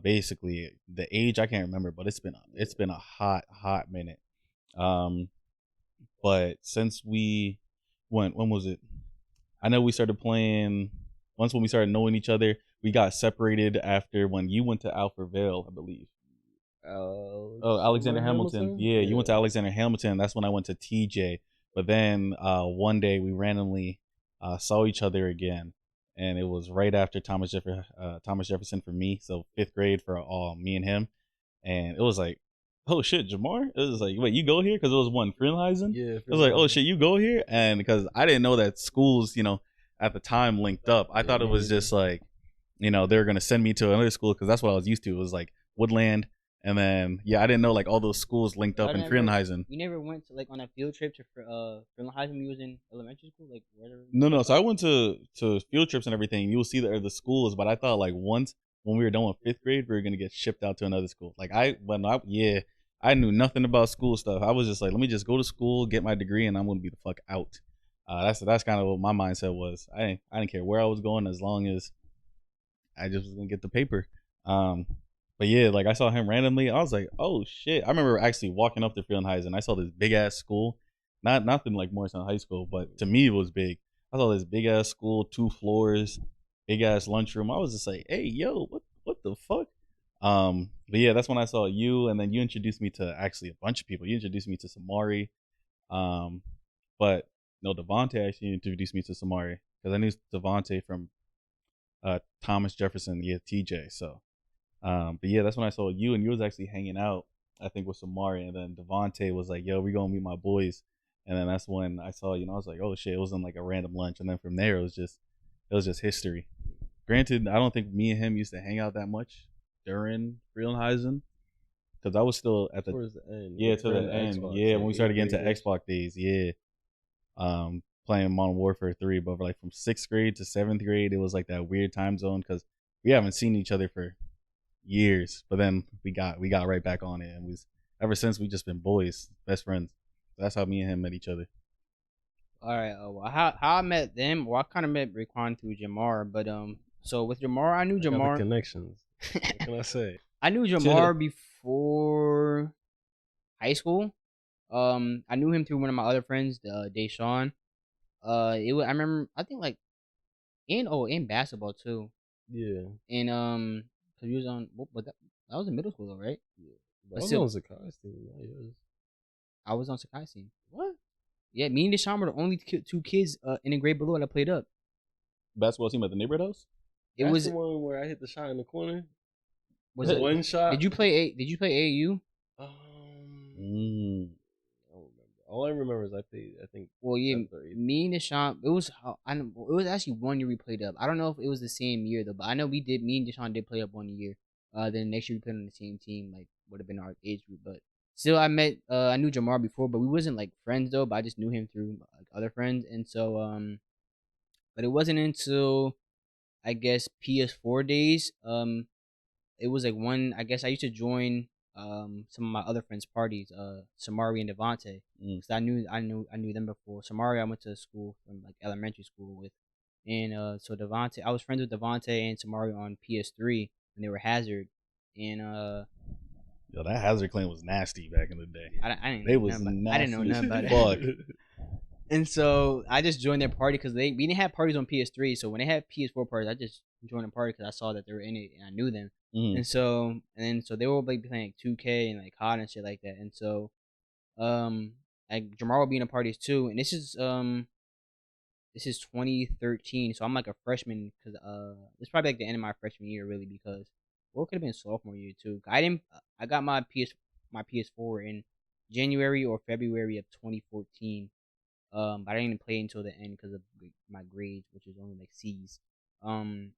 Basically the age I can't remember, but it's been a hot minute. But since we when was it? I know we started playing once when we started knowing each other. We got separated after when you went to Alpharville, I believe. Oh, Alexander Hamilton. Yeah, you went to Alexander Hamilton. That's when I went to TJ. But then one day we randomly saw each other again, and it was right after Thomas Jefferson for me. So 5th grade for me and him, and it was like, oh shit, Jamar. It was like, wait, you go here? Because it was one Friendheisen. Yeah. It was like, oh shit, you go here? And because I didn't know that schools, at the time linked up. I thought it was just like, they were gonna send me to another school because that's what I was used to. It was like Woodland. And then, I didn't know like all those schools linked up in Friendheisen. You never went to like on a field trip to Friendheisen when you was in elementary school, like whatever. No. So I went to field trips and everything. You'll see the schools, but I thought like once when we were done with 5th grade, we were gonna get shipped out to another school. Like I knew nothing about school stuff. I was just like, let me just go to school, get my degree, and I'm gonna be the fuck out. That's kind of what my mindset was. I didn't care where I was going as long as I just was gonna get the paper. But yeah, like I saw him randomly. I was like, oh shit. I remember actually walking up to Friendheisen. I saw this big ass school. Nothing like Morristown High School, but to me it was big. I saw this big ass school, 2 floors, big ass lunchroom. I was just like, hey yo, what the fuck? But yeah, that's when I saw you, and then you introduced me to actually a bunch of people. You introduced me to Samari. But no, Devontae actually introduced me to Samari because I knew Devontae from Thomas Jefferson, TJ. So but yeah, that's when I saw you, and you was actually hanging out, I think, with Samari, and then Devontae was like, yo, we gonna meet my boys. And then that's when I saw you, I was like, oh shit, it was in like a random lunch, and then from there it was just history. Granted, I don't think me and him used to hang out that much during Friendheisen because I was still at towards the end. Yeah, to the end. Xbox, Yeah, like when we started getting to 8 Xbox days. Yeah. Playing Modern Warfare 3, but like from 6th grade to 7th grade, it was like that weird time zone because we haven't seen each other for years. But then we got right back on it, and ever since we just been boys, best friends. That's how me and him met each other. All right. Well, how I met them? Well, I kind of met Raekwon through Jamar, but so with Jamar, I knew got the Jamar. connections. What can I say? I knew Jamar before high school. I knew him through one of my other friends, Deshaun. I remember. I think like in basketball too. Yeah. And cause he was on. But that was in middle school though, right? Yeah. But But I was still- on Zakai's team. I was on Sakai's team. What? Yeah, me and Deshaun were the only 2 kids in the grade below that played up. Basketball team at the neighborhood house? It That's was the one where I hit the shot in the corner. was it? One shot? Did you play AAU? I don't remember. All I remember is I played. I think. Well, yeah, 7th or 8th. me and Deshaun. It was actually 1 year we played up. I don't know if it was the same year though, but I know we did. Me and Deshaun did play up 1 year. Then next year we played on the same team, like would have been our age group. But still, I knew Jamar before, but we wasn't like friends though. But I just knew him through like other friends, and so but it wasn't until I guess PS4 days. It was like I guess I used to join some of my other friends' parties, Samari and Devontae. Because I knew them before. Samari I went to school from like elementary school with. And so Devontae, I was friends with Devontae and Samari on PS3 when they were Hazard. And Yo, that Hazard claim was nasty back in the day. I didn't They know was nothing about, I didn't know nasty nothing as about it. fuck. And so I just joined their party because we didn't have parties on PS3. So when they had PS4 parties, I just joined the party because I saw that they were in it and I knew them. Mhm. And so they were like playing like 2K and like COD and shit like that. And so like Jamar will be in the parties too, and this is 2013, so I'm like a freshman because it's probably like the end of my freshman year really because or it could have been sophomore year too. I got my PS4 in January or February of 2014. But I didn't even play until the end because of my grades, which was only like C's. And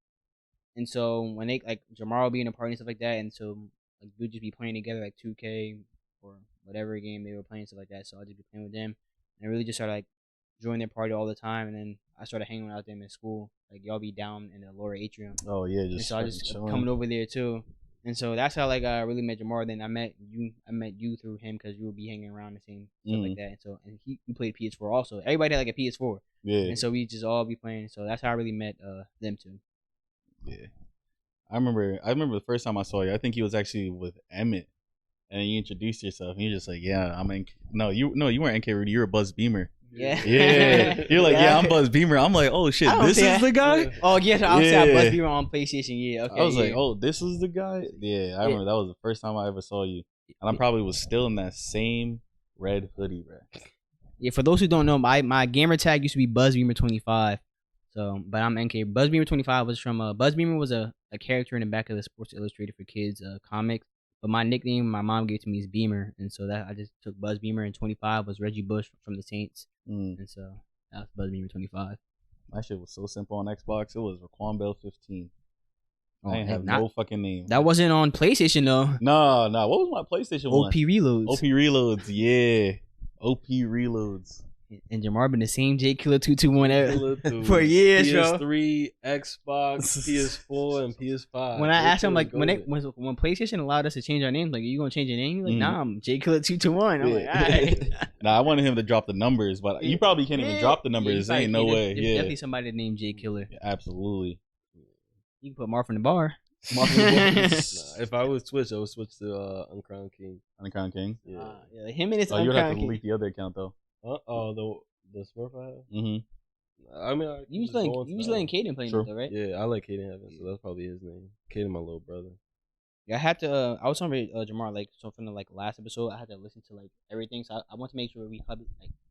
so when they like Jamar will be in a party and stuff like that, and so like we'd just be playing together like 2K or whatever game they were playing stuff like that. So I'll just be playing with them, and I really just started like joining their party all the time. And then I started hanging out with them in school. Like y'all be down in the lower atrium. Oh yeah, and so I just coming over there too. And so that's how like I really met Jamar. Then I met you through him because you would be hanging around the same stuff like that. And so he played PS4 also. Everybody had like a PS4. Yeah. And so we just all be playing. So that's how I really met them two. Yeah. I remember the first time I saw you. I think he was actually with Emmett, and you introduced yourself. And you're just like, yeah, I'm NK. No, you weren't NKRUDI. You were Buzz Beamer. Yeah. Yeah. You're like, yeah, I'm Buzz Beamer. I'm like, oh shit, this is the guy? Oh yeah, I was Buzz Beamer on PlayStation, yeah. Okay. I was like, oh, this is the guy? Yeah, I remember that was the first time I ever saw you. And I probably was still in that same red hoodie, bro. Yeah, for those who don't know, my gamer tag used to be Buzz Beamer 25. So, but I'm NK. Buzz Beamer 25 was from Buzz Beamer was a character in the back of the Sports Illustrated for Kids comic. But my nickname my mom gave to me is Beamer, and so that I just took Buzz Beamer. And 25 was Reggie Bush from the Saints, and so that was Buzz Beamer 25. My shit was so simple on Xbox. It was RAQUAN'S 15. Oh, I didn't have no fucking name. That wasn't on PlayStation though. No. What was my PlayStation one? OP Reloads. OP Reloads, yeah. OP Reloads. And Jamar been the same J Killer 221 for years, PS3, PS3, Xbox, PS4, and PS5. When I asked him like when PlayStation allowed us to change our names, like, are you gonna change your name? He's like, nah, I'm J Killer 221. I'm like, all right. Nah, I wanted him to drop the numbers, but you probably can't even drop the numbers. There ain't no way. There's definitely somebody named J Killer. Yeah, absolutely. You can put Marv in the bar. Nah, if I would switch, I would switch to Uncrowned King. Uncrowned King? Yeah, him and his Uncrowned King. You'd have to delete the other account though. The Smurf I have? Mm-hmm. I mean, you was letting Caden play though, right? Yeah, I like Caden Evans, so that's probably his name. Caden, my little brother. Yeah, I had to. I was on Jamar like so from the like last episode. I had to listen to like everything, so I want to make sure we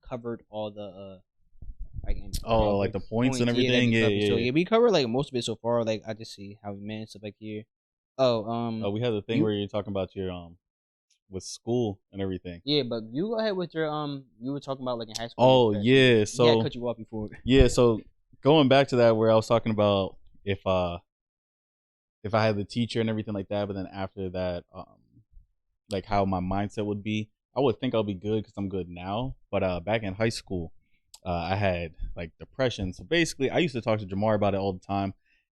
covered all the like the points and everything. Yeah. So yeah, we covered like most of it so far. Like I just see how we managed stuff like here. We had the thing where you're talking about your with school and everything. Yeah, but you go ahead with your you were talking about like in high school. Oh yeah, so yeah, I cut you off before. Yeah, so going back to that where I was talking about if I had the teacher and everything like that, but then after that, like how my mindset would be, I would think I'll be good because I'm good now. But back in high school, I had like depression. So basically, I used to talk to Jamar about it all the time,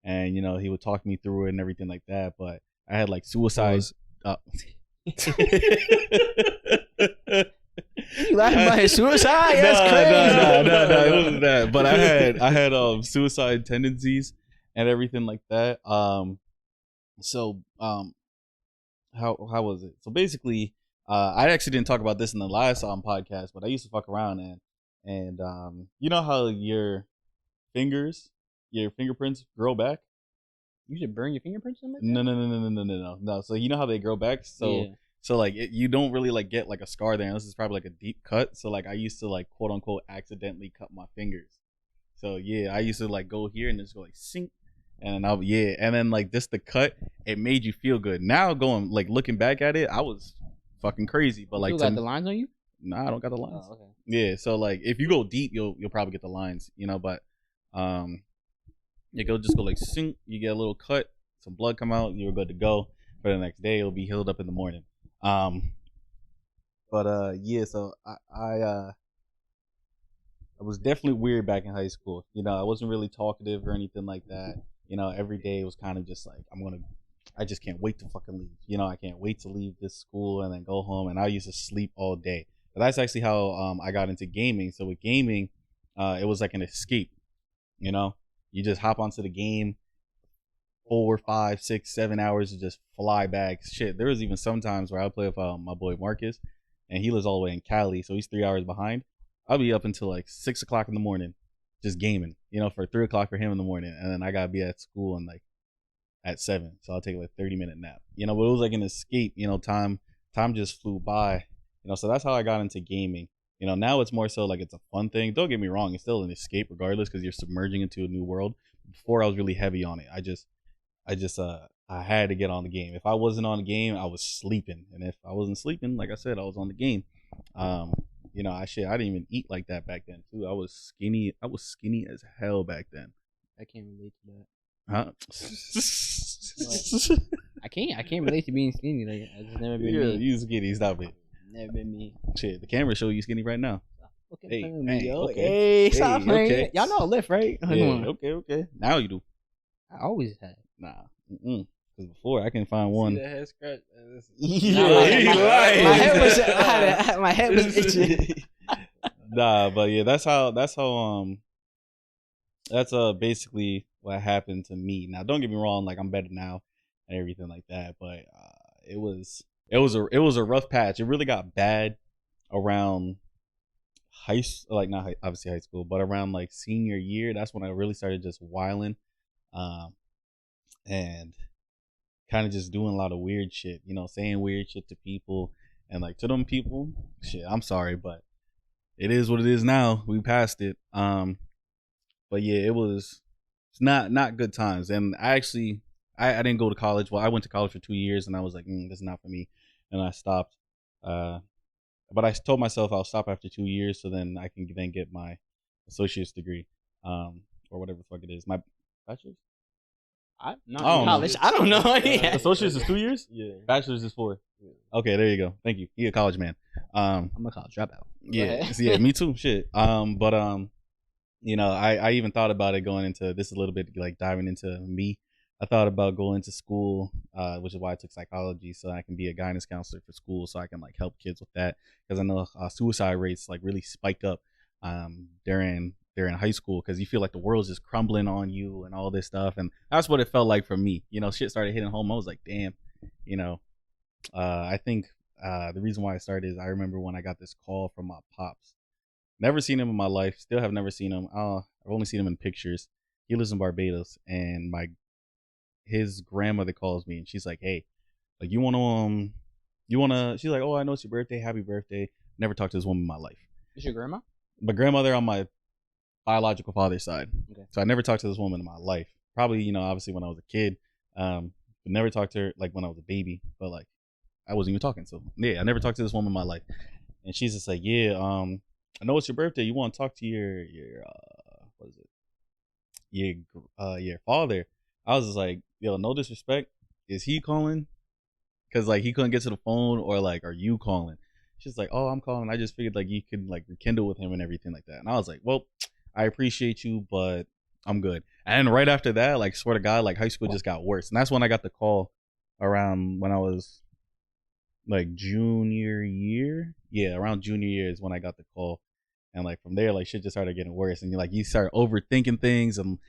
and he would talk me through it and everything like that. But I had like suicide. You laughing about his suicide? That's crazy. No, it wasn't that. But I had suicide tendencies and everything like that. So how was it? So basically, I actually didn't talk about this in the last podcast, but I used to fuck around and you know how your fingerprints grow back? You should burn your fingerprints on that? No. So you know how they grow back? So yeah. So like you don't really like get like a scar there. This is probably like a deep cut. So like I used to like quote unquote accidentally cut my fingers. So yeah, I used to like go here and just go like sink, and then like this the cut. It made you feel good. Now going like looking back at it, I was fucking crazy. But like you got the lines on you? Nah, I don't got the lines. Oh, okay. Yeah, so like if you go deep, you'll probably get the lines, But you'll just go like sink. You get a little cut, some blood come out, you're good to go. For the next day, it'll be healed up in the morning. So I was definitely weird back in high school. I wasn't really talkative or anything like that. Every day it was kind of just like I just can't wait to fucking leave. I can't wait to leave this school and then go home. And I used to sleep all day. But that's actually how I got into gaming. So with gaming, it was like an escape. You just hop onto the game. 4, 5, 6, 7 hours to just fly back. Shit, there was even some times where I would play with my boy Marcus, and he lives all the way in Cali, so he's 3 hours behind. I'll be up until like 6 o'clock in the morning, just gaming. For 3 o'clock for him in the morning, and then I gotta be at school and like at 7, so I'll take like 30-minute nap. But it was like an escape. Time just flew by. So that's how I got into gaming. You know, now it's more so like it's a fun thing. Don't get me wrong, it's still an escape regardless because you're submerging into a new world. Before I was really heavy on it. I had to get on the game. If I wasn't on the game, I was sleeping. And if I wasn't sleeping, like I said, I was on the game. You know, I didn't even eat like that back then too. I was skinny as hell back then. I can't relate to that. Huh? I can't relate to being skinny. Like, it's never been me. You skinny, stop it. Never been me. Shit, the camera show you skinny right now. Okay, Hey, okay. Stop playing. Okay. Y'all know I lift, right? Yeah, okay. Now you do. I always had. Nah. Because before I can find one. See that head scratch? My head was itching. Nah, but yeah, that's basically what happened to me. Now, don't get me wrong, like I'm better now and everything like that, but it was a rough patch. It really got bad around obviously high school, but around like senior year. That's when I really started just wilding, and kind of just doing a lot of weird shit. You know, saying weird shit to people, and like to them people, shit. I'm sorry, but it is what it is now. We passed it. But yeah, it's not good times. And I didn't go to college. Well, I went to college for 2 years, and I was like, this is not for me, and I stopped. But I told myself I'll stop after 2 years, so then I can then get my associate's degree, or whatever the fuck it is. My bachelor's. I'm not in college. I don't know. Yeah. Associate's is 2 years. Yeah. Bachelor's is 4. Okay, there you go. Thank you. He a college man. I'm a college dropout. Yeah, me too. Shit. You know, I even thought about it going into this a little bit, like diving into me. I thought about going to school, which is why I took psychology, so I can be a guidance counselor for school, so I can like help kids with that. Because I know suicide rates like really spike up during high school, because you feel like the world's just crumbling on you and all this stuff, and that's what it felt like for me. You know, shit started hitting home. I was like, damn. You know, I think the reason why I started is I remember when I got this call from my pops. Never seen him in my life. Still have never seen him. I've only seen him in pictures. He lives in Barbados, and his grandmother calls me, and she's like, hey, like, you want to, she's like, oh, I know it's your birthday. Happy birthday. Never talked to this woman in my life. Is your grandma? My grandmother on my biological father's side. Okay. So I never talked to this woman in my life. Probably, you know, obviously when I was a kid, but never talked to her like when I was a baby, but like I wasn't even talking. So yeah, I never talked to this woman in my life. And she's just like, yeah, I know it's your birthday. You want to talk to your what is it? Your father. I was just like, yo, no disrespect. Is he calling? Because like he couldn't get to the phone, or like, are you calling? She's like, oh, I'm calling. I just figured like you could like rekindle with him and everything like that. And I was like, well, I appreciate you, but I'm good. And right after that, like, swear to God, like high school just got worse. And that's when I got the call around when I was like junior year. Yeah, around junior year is when I got the call. And like from there, like shit just started getting worse. And you start overthinking things. And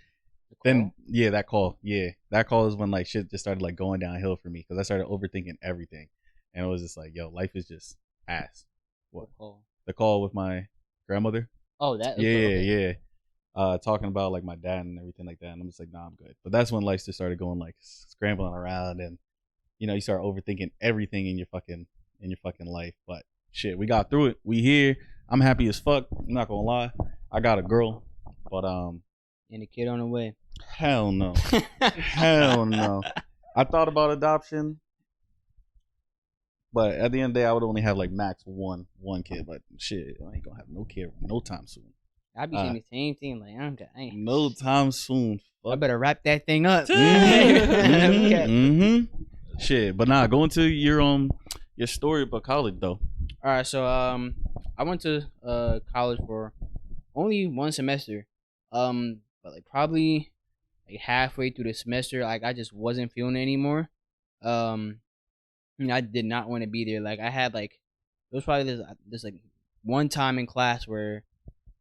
then that call is when like shit just started like going downhill for me, because I started overthinking everything. And it was just like, yo, life is just ass. What call? The call with my grandmother. Oh, that. Yeah. Talking about like my dad and everything like that, and I'm just like, nah, I'm good. But that's when life just started going like scrambling around, and you know, you start overthinking everything in your fucking life. But shit, we got through it. We here. I'm happy as fuck. I'm not gonna lie. I got a girl, but and a kid on the way. Hell no. Hell no. I thought about adoption, but at the end of the day, I would only have like max one kid. But shit, I ain't gonna have no kid no time soon. I be saying the same thing. Like, I ain't no time soon. Fuck. I better wrap that thing up. Shit, but nah, go into your story about college though. All right, so I went to college for only one semester. But like probably like halfway through the semester, like I just wasn't feeling it anymore. I did not want to be there. Like I had like it was probably this like one time in class where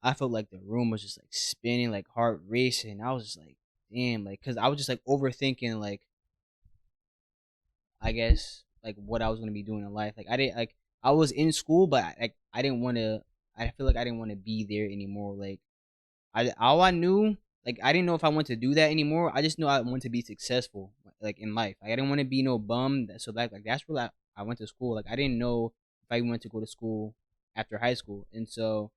I felt like the room was just like spinning, like heart racing. I was just like, damn, like, cause I was just like overthinking, like, I guess like what I was gonna be doing in life. Like I was in school, but I didn't want to. I feel like I didn't want to be there anymore. Like all I knew, like I didn't know if I wanted to do that anymore. I just knew I wanted to be successful, like in life. Like I didn't want to be no bum. So like that's where I went to school. Like I didn't know if I wanted to go to school after high school, and so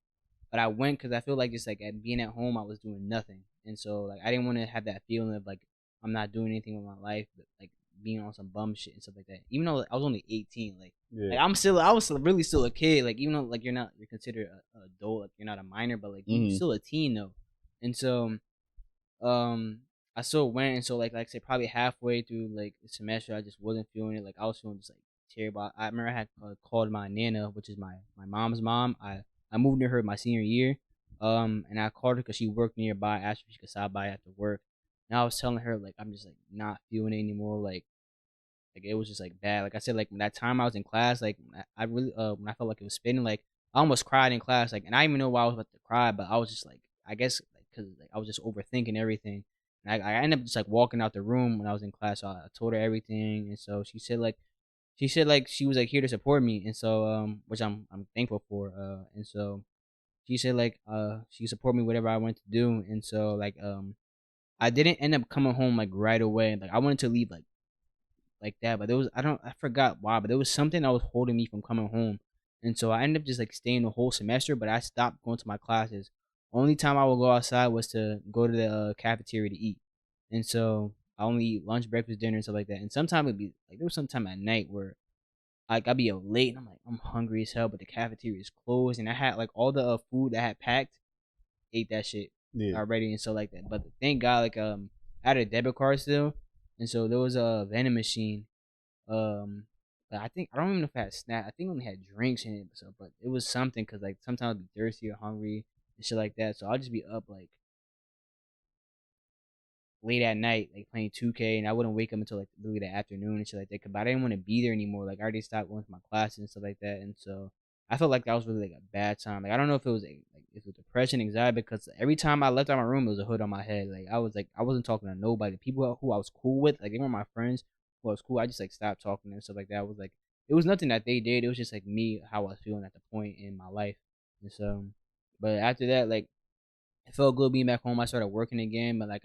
but I went because I feel like just like at being at home I was doing nothing, and so like I didn't want to have that feeling of like I'm not doing anything with my life, but like being on some bum shit and stuff like that. Even though I was only 18, like I was really still a kid. Like even though like you're considered an adult, like you're not a minor, but like you're still a teen though. And so I still went, and so like I said, probably halfway through like the semester, I just wasn't feeling it. Like I was feeling just like terrible. I remember I had called my nana, which is my mom's mom. I moved near her my senior year, and I called her because she worked nearby. I asked if she could stop by after work, and I was telling her like I'm just like not feeling it anymore. Like it was just like bad. Like I said, like that time I was in class, like I really when I felt like it was spinning, like I almost cried in class. Like, and I didn't even know why I was about to cry, but I was just like, I guess like because like I was just overthinking everything. And I ended up just like walking out the room when I was in class. So I told her everything, and so she said like she was like here to support me, and so which I'm thankful for. And so she said like she support me whatever I wanted to do, and so like I didn't end up coming home like right away. Like I wanted to leave like that, but there was I forgot why, but there was something that was holding me from coming home, and so I ended up just like staying the whole semester. But I stopped going to my classes. Only time I would go outside was to go to the cafeteria to eat, and so I only eat lunch, breakfast, dinner, and stuff like that. And sometimes it'd be like there was some time at night where like I'd be up late and I'm like I'm hungry as hell, but the cafeteria is closed, and I had like all the food that I had packed, ate that shit already and stuff like that. But thank God, like I had a debit card still, and so there was a vending machine. But I think I don't even know if I had snack. I think I only had drinks in it. So, but it was something because like sometimes I'd be thirsty or hungry and shit like that. So I'll just be up like late at night, like playing 2K, and I wouldn't wake up until like really the afternoon and shit like that. But I didn't want to be there anymore. Like I already stopped going to my classes and stuff like that, and so I felt like that was really like a bad time. Like I don't know if it was like if it was depression, anxiety, because every time I left out my room, it was a hood on my head. Like I wasn't talking to nobody. People who I was cool with, like they weren't my friends who I was cool. I just like stopped talking to them and stuff like that. I was like it was nothing that they did. It was just like me how I was feeling at the point in my life, and so. But after that, like it felt good being back home. I started working again, but like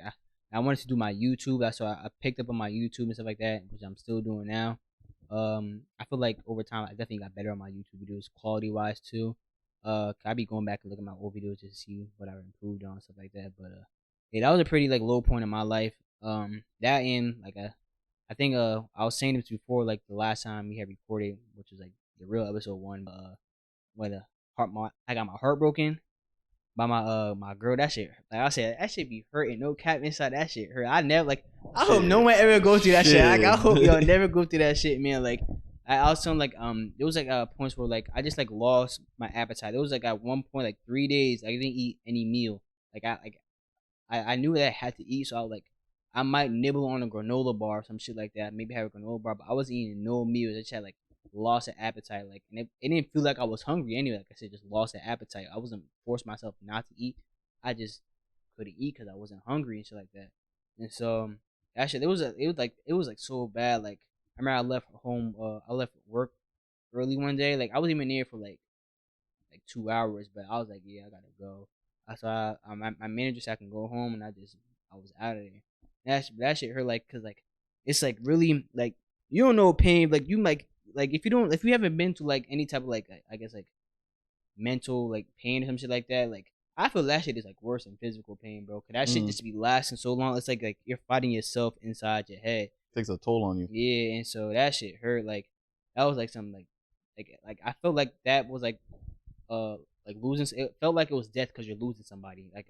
I wanted to do my YouTube. That's why I picked up on my YouTube and stuff like that, which I'm still doing now. I feel like over time I definitely got better on my YouTube videos, quality wise too. I be going back and looking at my old videos just to see what I improved on and stuff like that. But yeah, that was a pretty like low point in my life. That and like I think I was saying this before, like the last time we had recorded, which was like the real episode 1. When I got my heart broken by my girl. That shit, like I said, that shit be hurting. No cap inside that shit hurt. I never like. I hope no one ever go through that shit. Like I hope y'all never go through that shit, man. Like I was telling like there was like points where like I just like lost my appetite. There was like at one point like 3 days I didn't eat any meal. Like I knew that I had to eat, so I was like I might nibble on a granola bar or some shit like that. Maybe have a granola bar, but I was eating no meals. I just had like lost an appetite, like, and it didn't feel like I was hungry anyway. Like I said, just lost an appetite. I wasn't forced myself not to eat. I just couldn't eat because I wasn't hungry and shit like that. And so actually, it was like so bad. Like I remember I left home. I left work early one day. Like I was even there for like 2 hours, but I was like, yeah, I gotta go. My manager said I can go home, and I was out of there. That shit hurt, like, cause like it's like really like you don't know pain, like you like if you haven't been to like any type of like I guess like mental like pain or some shit like that, like I feel that shit is like worse than physical pain, bro. Cause that shit just be lasting so long. It's like you're fighting yourself inside your head. Takes a toll on you. Yeah, and so that shit hurt. Like that was like something like I felt like that was like losing. It felt like it was death because you're losing somebody like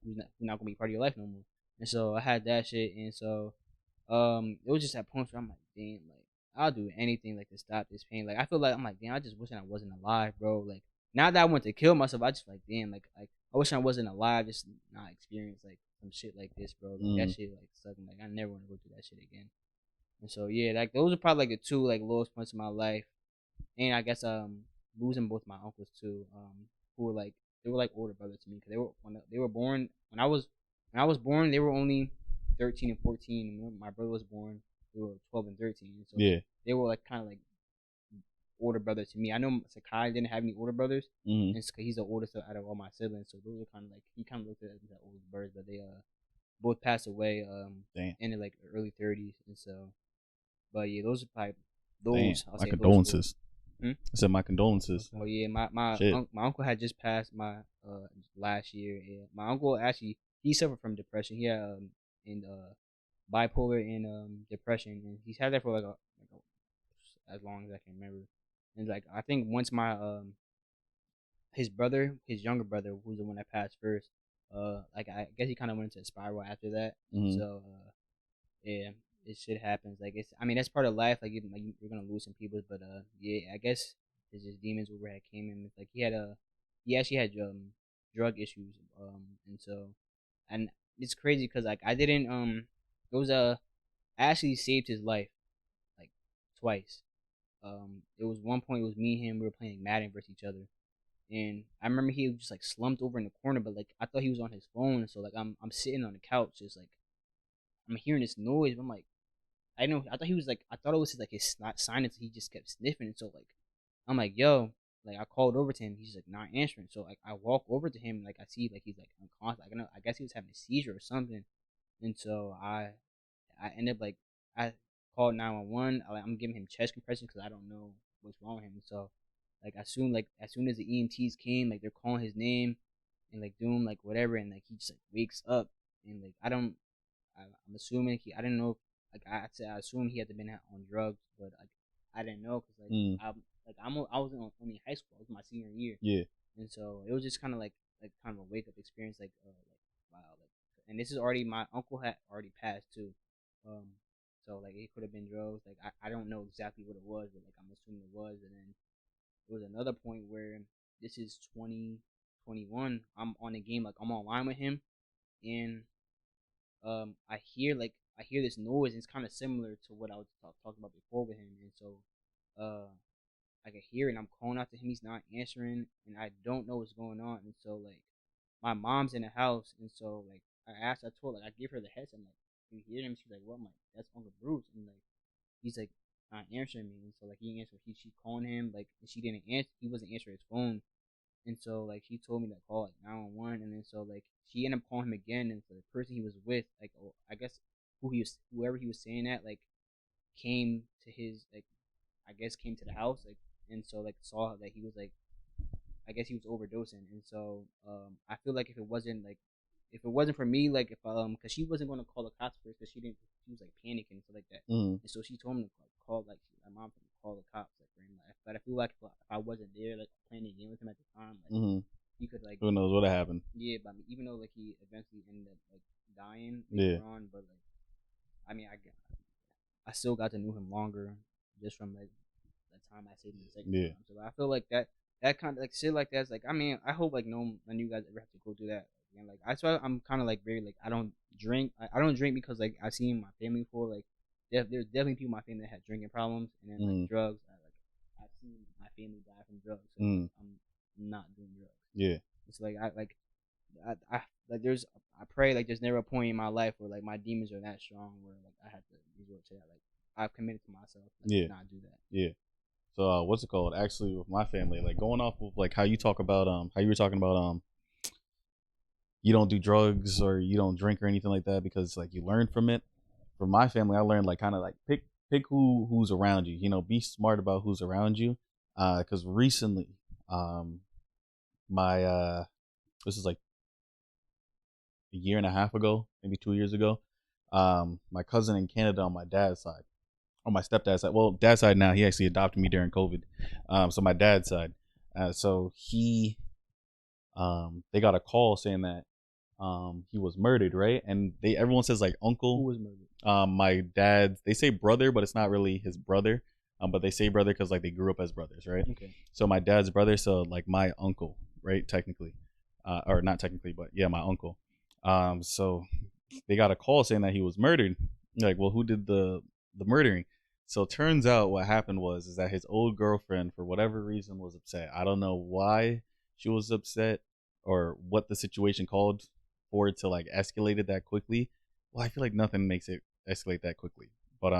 who's not gonna be part of your life no more. And so I had that shit, and so it was just that point where I'm like, damn, like I'll do anything like to stop this pain. Like I feel like I'm like, damn, I just wishing I wasn't alive, bro. Like now that I want to kill myself, I just like, damn, like I wish I wasn't alive, just not experience like some shit like this, bro. Like that shit like sucking. Like I never want to go through that shit again. And so yeah, like those are probably like the two like lowest points in my life. And I guess losing both my uncles too, who were like they were like older brothers to me because they were born when I was born they were only 13 and 14, and when my brother was born they were 12 and 13. So yeah, they were like kind of like older brothers to me. I know Sakai didn't have any older brothers, and he's the oldest out of all my siblings. So those are kind of like he kind of looked at them as older brothers, but they both passed away in the like early 30s, and so. But yeah, those are probably those. My condolences. Hmm? I said my condolences. Oh yeah, my uncle had just passed my last year. Yeah, my uncle actually he suffered from depression. He had in bipolar and depression, and he's had that for as long as I can remember. And like I think once my his brother, his younger brother, who's the one that passed first, like I guess he kind of went into a spiral after that. Mm-hmm. So yeah, it shit happens. Like it's, I mean, that's part of life. Like, you're gonna lose some people, but yeah, I guess it's just demons over had came in. Like he actually had drug issues, and so, and it's crazy because like I didn't it was I actually saved his life like twice. It was one point it was me and him, we were playing Madden versus each other, and I remember he was just like slumped over in the corner, but like I thought he was on his phone, so like I'm sitting on the couch just like I'm hearing this noise, but I'm like I know. I thought he was like. I thought it was his, like his sinus. He just kept sniffing, and so like, I'm like, yo, like I called over to him. He's like not answering. So like, I walk over to him. Like I see like he's like unconscious. Like, I guess he was having a seizure or something. And so I ended up like I called 911. I'm giving him chest compression because I don't know what's wrong with him. And so like as soon as the EMTs came, like they're calling his name and like doing like whatever, and like he just like wakes up and like I'm assuming I didn't know. Like I assumed he had to been on drugs, but like I didn't know because I was only in high school. It was my senior year. Yeah. And so it was just kind of like kind of a wake up experience. Like wow, like, and this is already my uncle had already passed too. So like it could have been drugs. Like I don't know exactly what it was, but like I'm assuming it was. And then there was another point where this is 2021. I'm on a game, like I'm online with him, and I hear this noise, and it's kind of similar to what I was talking about before with him, and so I can hear it, and I'm calling out to him, he's not answering, and I don't know what's going on, and so like my mom's in the house, and so like I told like I gave her the headset, I'm like, you hear him? She's like, what? I'm like, that's Uncle Bruce, and like he's like not answering me, and so like he didn't answer, she calling him like, and she didn't answer, he wasn't answering his phone. And so like she told me to call like 911, and then so like she ended up calling him again, and so the person he was with, like I guess whoever he was saying that like came to his like I guess came to the house like, and so like saw that he was like I guess he was overdosing, and so I feel like if it wasn't for me, like if because she wasn't going to call the cops first because she was like panicking and stuff like that, and so she told me to call like my mom to call the cops like for him. Like, but I feel like if I wasn't there like playing a game with him at the time, like he could like who knows what happened. Yeah, but I mean, even though like he eventually ended up like dying later on, but like I mean I still got to know him longer just from like the time I saved him the second time. So I feel like that kind of like shit like that's like I mean I hope like none of you guys ever have to go through that again. Like that's why I'm kind of like very like I don't drink. I don't drink because like I've seen my family before. Like there's definitely people in my family that had drinking problems, and then like drugs. I've seen my family die from drugs, so like, I'm not doing drugs. Yeah, it's like I like I pray like there's never a point in my life where like my demons are that strong where like I have to resort to that. Like I've committed to myself like, not do that. Yeah. So what's it called? Actually, with my family, like going off of like how you talk about how you were talking about you don't do drugs or you don't drink or anything like that because like you learn from it. For my family, I learned like kind of like pick who's around you. You know, be smart about who's around you. Because recently, my this is like a year and a half ago, maybe 2 years ago. My cousin in Canada on my dad's side, on my stepdad's side. Well, dad's side now, he actually adopted me during COVID. So my dad's side. So he, they got a call saying that he was murdered, right? And everyone says like uncle. Who was murdered? My dad, they say brother, but it's not really his brother. But they say brother because like they grew up as brothers, right? Okay. So my dad's brother, so like my uncle, right? Technically, or not technically, but yeah, my uncle. So they got a call saying that he was murdered. Like, well, who did the murdering? So it turns out what happened is that his old girlfriend, for whatever reason, was upset. I don't know why she was upset or what the situation called for it to like escalate it that quickly. Well, I feel like nothing makes it escalate that quickly. But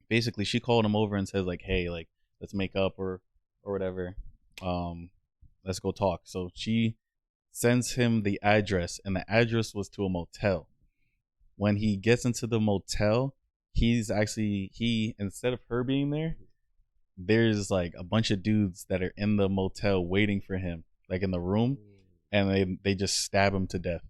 basically she called him over and says like, hey, like let's make up or whatever. Let's go talk. So she sends him the address, and the address was to a motel. When he gets into the motel, he instead of her being there, there's like a bunch of dudes that are in the motel waiting for him, like in the room, and they just stab him to death.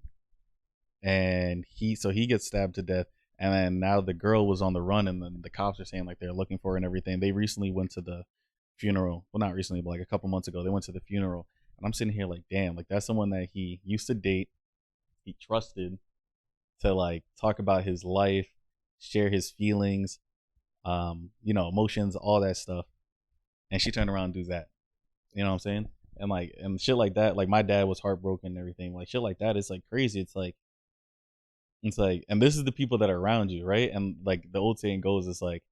And he gets stabbed to death. And then now the girl was on the run, and then the cops are saying like they're looking for her and everything. They recently went to the funeral. Well, not recently, but like a couple months ago, they went to the funeral. And I'm sitting here like, damn, like that's someone that he used to date, he trusted to like talk about his life, share his feelings, emotions, all that stuff. And she turned around and do that. You know what I'm saying? And like and shit like that, like my dad was heartbroken and everything. Like shit like that is like crazy. It's like, and this is the people that are around you, right? And like the old saying goes, it's like,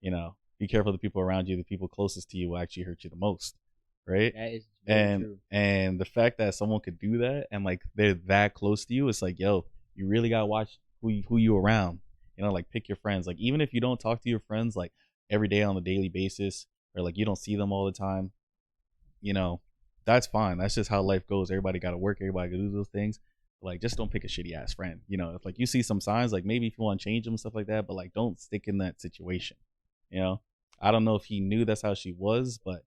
be careful of the people around you. The people closest to you will actually hurt you the most, right? That is very true. And the fact that someone could do that and like they're that close to you, it's like, yo, you really gotta watch who you around. Like pick your friends. Like even if you don't talk to your friends like every day on a daily basis, or like you don't see them all the time, that's fine. That's just how life goes. Everybody got to work. Everybody got to do those things. Like just don't pick a shitty ass friend. If like you see some signs, like maybe if you want to change them and stuff like that, but like don't stick in that situation. I don't know if he knew that's how she was, but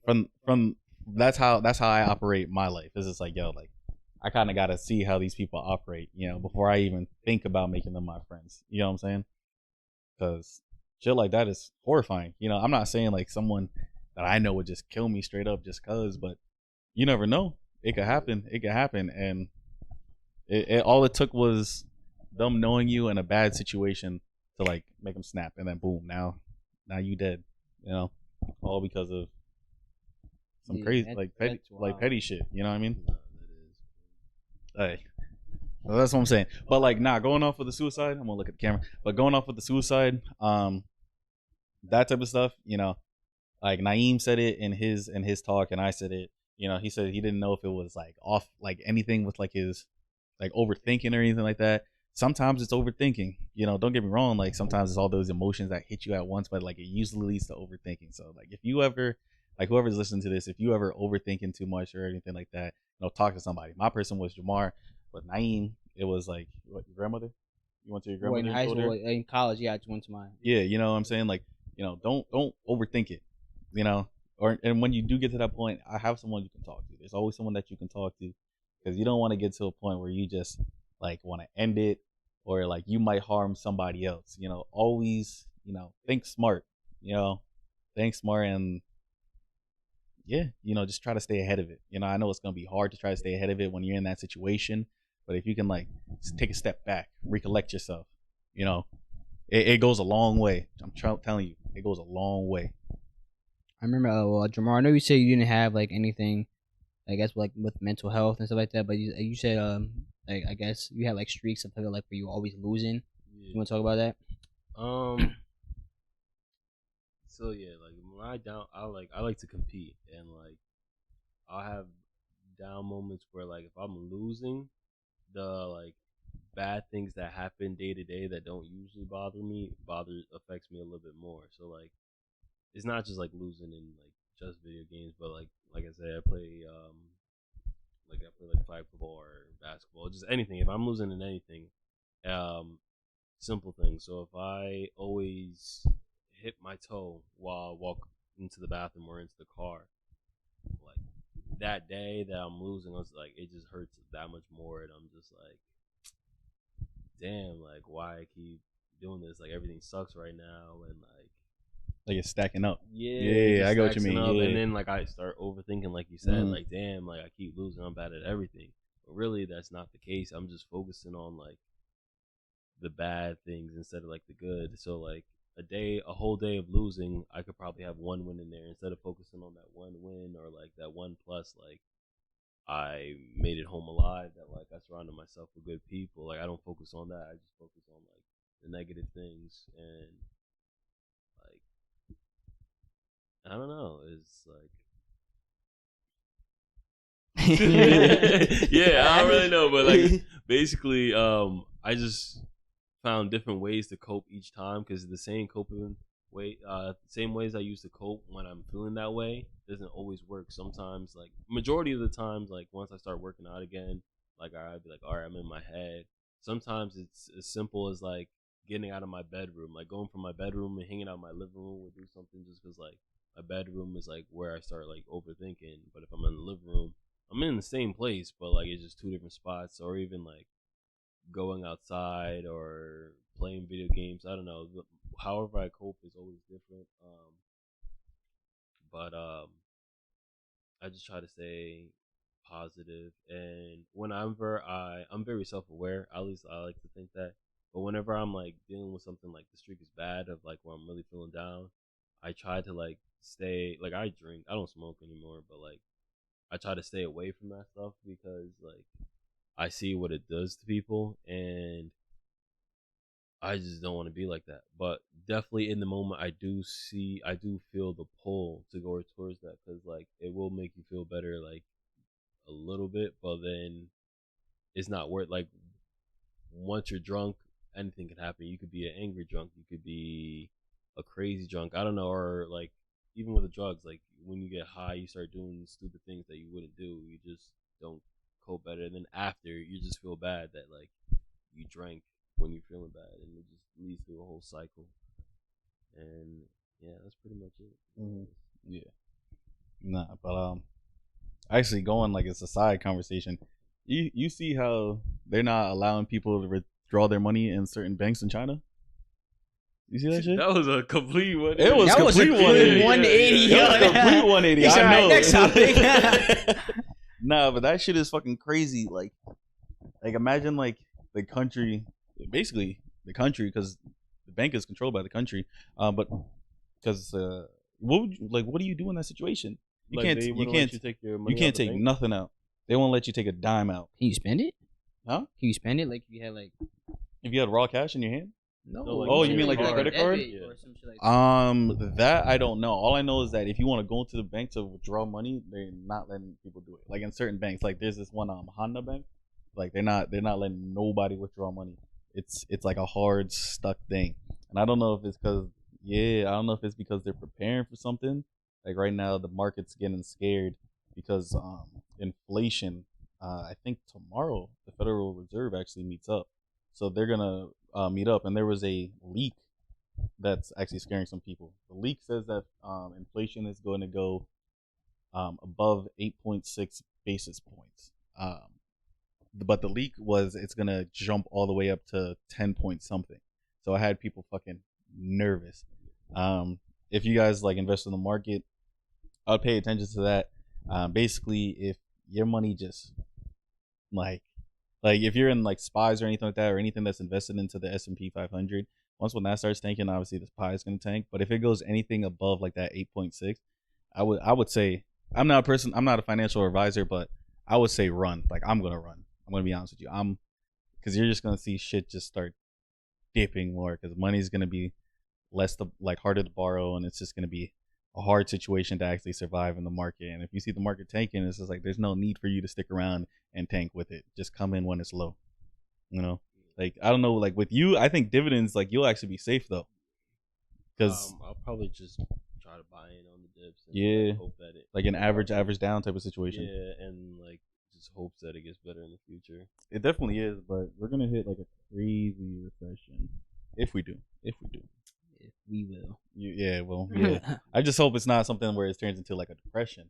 from that's how I operate my life. It's just like, yo, like I kind of got to see how these people operate, before I even think about making them my friends. You know what I'm saying? Because shit like that is horrifying. I'm not saying like someone that I know would just kill me straight up just cause, but you never know. It could happen. And it all it took was them knowing you in a bad situation to like make them snap, and then boom, now you dead. All because of some crazy petty shit. You know what I mean? Hey, well, that's what I'm saying. But like, going off with the suicide. I'm gonna look at the camera. But going off with the suicide, that type of stuff. Like Naeem said it in his talk, and I said it. He said he didn't know if it was like off, like anything with like his like overthinking or anything like that. Sometimes it's overthinking. Don't get me wrong. Like sometimes it's all those emotions that hit you at once, but like it usually leads to overthinking. So like if you ever, like whoever's listening to this, if you ever overthinking too much or anything like that, talk to somebody. My person was JAHMAR, but Naeem, it was like, what, your grandmother? You went to your grandmother? In high school, in college, yeah, I just went to mine. Yeah, you know what I'm saying? Like, don't overthink it. And when you do get to that point, I have someone you can talk to. There's always someone that you can talk to, because you don't want to get to a point where you just like want to end it, or like you might harm somebody else. Always, think smart. Think smart, and yeah, just try to stay ahead of it. I know it's gonna be hard to try to stay ahead of it when you're in that situation, but if you can like take a step back, recollect yourself, it goes a long way. I'm telling you, it goes a long way. I remember, JAHMAR, I know you said you didn't have like anything, I guess, like with mental health and stuff like that, but you said like I guess you had like streaks of like where you were always losing. Yeah. You want to talk about that? So yeah, like when I like to compete, and like I'll have down moments where like if I'm losing, the like bad things that happen day to day that don't usually affects me a little bit more. So like it's not just like losing in like just video games, but like I said, I play like flag football or basketball, just anything. If I'm losing in anything, simple things. So if I always hit my toe while I walk into the bathroom or into the car, like that day that I'm losing, I was like, it just hurts that much more, and I'm just like, damn, like why I keep doing this? Like everything sucks right now, and like it's stacking up. Yeah, I got what you mean. Yeah. And then like I start overthinking, like you said, like damn, like I keep losing, I'm bad at everything. But really, that's not the case. I'm just focusing on like the bad things instead of like the good. So like a whole day of losing, I could probably have one win in there instead of focusing on that one win or like that one plus. Like I made it home alive. That like I surrounded myself with good people. Like I don't focus on that. I just focus on like the negative things, and like I don't know. It's like yeah, I don't really know, but like basically, I just found different ways to cope each time, because the same ways I used to cope when I'm feeling that way doesn't always work. Sometimes, like majority of the times, like once I start working out again, like I'd be like, all right, I'm in my head. Sometimes it's as simple as like getting out of my bedroom. Like going from my bedroom and hanging out in my living room would do something just because like my bedroom is like where I start like overthinking. But if I'm in the living room, I'm in the same place, but like it's just two different spots. Or even like going outside or playing video games. I don't know. However I cope is always different. But I just try to stay positive, and whenever I'm very self-aware, at least I like to think that. But whenever I'm like dealing with something like the streak is bad, of like where I'm really feeling down, I try to like stay, like I drink, I don't smoke anymore, but like I try to stay away from that stuff because like I see what it does to people, and I just don't want to be like that. But definitely in the moment, I do feel the pull to go towards that because like it will make you feel better, like a little bit, but then it's not worth. Like once you're drunk, anything can happen. You could be an angry drunk, you could be a crazy drunk. I don't know, or like even with the drugs, like when you get high, you start doing stupid things that you wouldn't do. You just don't cope better, and then after you just feel bad that like you drank when you're feeling bad, and it just leads to a whole cycle. And yeah, that's pretty much it. Mm-hmm. Yeah, nah, but actually going like it's a side conversation. You see how they're not allowing people to withdraw their money in certain banks in China? You see that shit? That was a complete one. It was That was a complete good 180. 180. It was complete 180. He's I all right, know. next topic. Nah, but that shit is fucking crazy. Like imagine like the country, basically the country, because the bank is controlled by the country. But because what do you do in that situation? You Like, can't take your money you can't out the take bank? nothing out. They won't let you take a dime out. Can you spend it? Huh? Can you spend it like if you had like If you had raw cash in your hand? No, like, Oh, you mean like a a credit card? debit or some shit like that? That I don't know. All I know is that if you want to go into the bank to withdraw money, they're not letting people do it. Like in certain banks, like there's this one Honda bank, like they're not letting nobody withdraw money. It's like a hard stuck thing, and I don't know if it's because they're preparing for something. Like right now, the market's getting scared because inflation. I think tomorrow the Federal Reserve actually meets up, so they're gonna meet up, and there was a leak that's actually scaring some people. The leak says that inflation is going to go above 8.6 basis points. But the leak was it's going to jump all the way up to 10 point something. So I had people fucking nervous. If you guys like invest in the market, I'd pay attention to that. Basically, if your money just like if you're in like SPYs or anything like that, or anything that's invested into the S&P 500, when that starts tanking, obviously the SPY is going to tank. But if it goes anything above like that 8.6, I would say, I'm not a financial advisor, but I would say run. Like I'm going to run. I'm going to be honest with you. Because you're just going to see shit just start dipping more, because money's going to be harder to borrow, and it's just going to be a hard situation to actually survive in the market. And if you see the market tanking, it's just like there's no need for you to stick around and tank with it. Just come in when it's low. You know, like I don't know, like with you, I think dividends, like you'll actually be safe though, because I'll probably just try to buy in on the dips. And yeah, hope that it like an average down type of situation. Yeah, and like just hopes that it gets better in the future. It definitely is, but we're gonna hit like a crazy recession if we do. If we will. Yeah. I just hope it's not something where it turns into like a depression,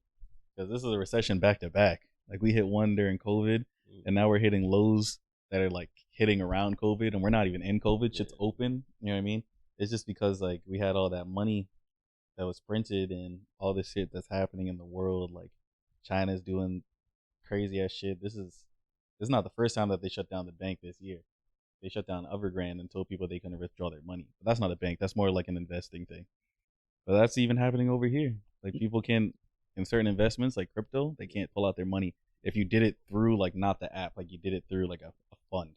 because this is a recession back to back. Like we hit one during COVID, and now we're hitting lows that are like hitting around COVID, and we're not even in COVID. Shit's open. You know what I mean? It's just because like we had all that money that was printed and all this shit that's happening in the world. Like China's doing crazy ass shit. This is not the first time that they shut down the bank this year. They shut down Evergrande and told people they couldn't withdraw their money. But that's not a bank. That's more like an investing thing. But that's even happening over here. Like people can't, in certain investments like crypto, they can't pull out their money if you did it through like not the app, like you did it through like a fund.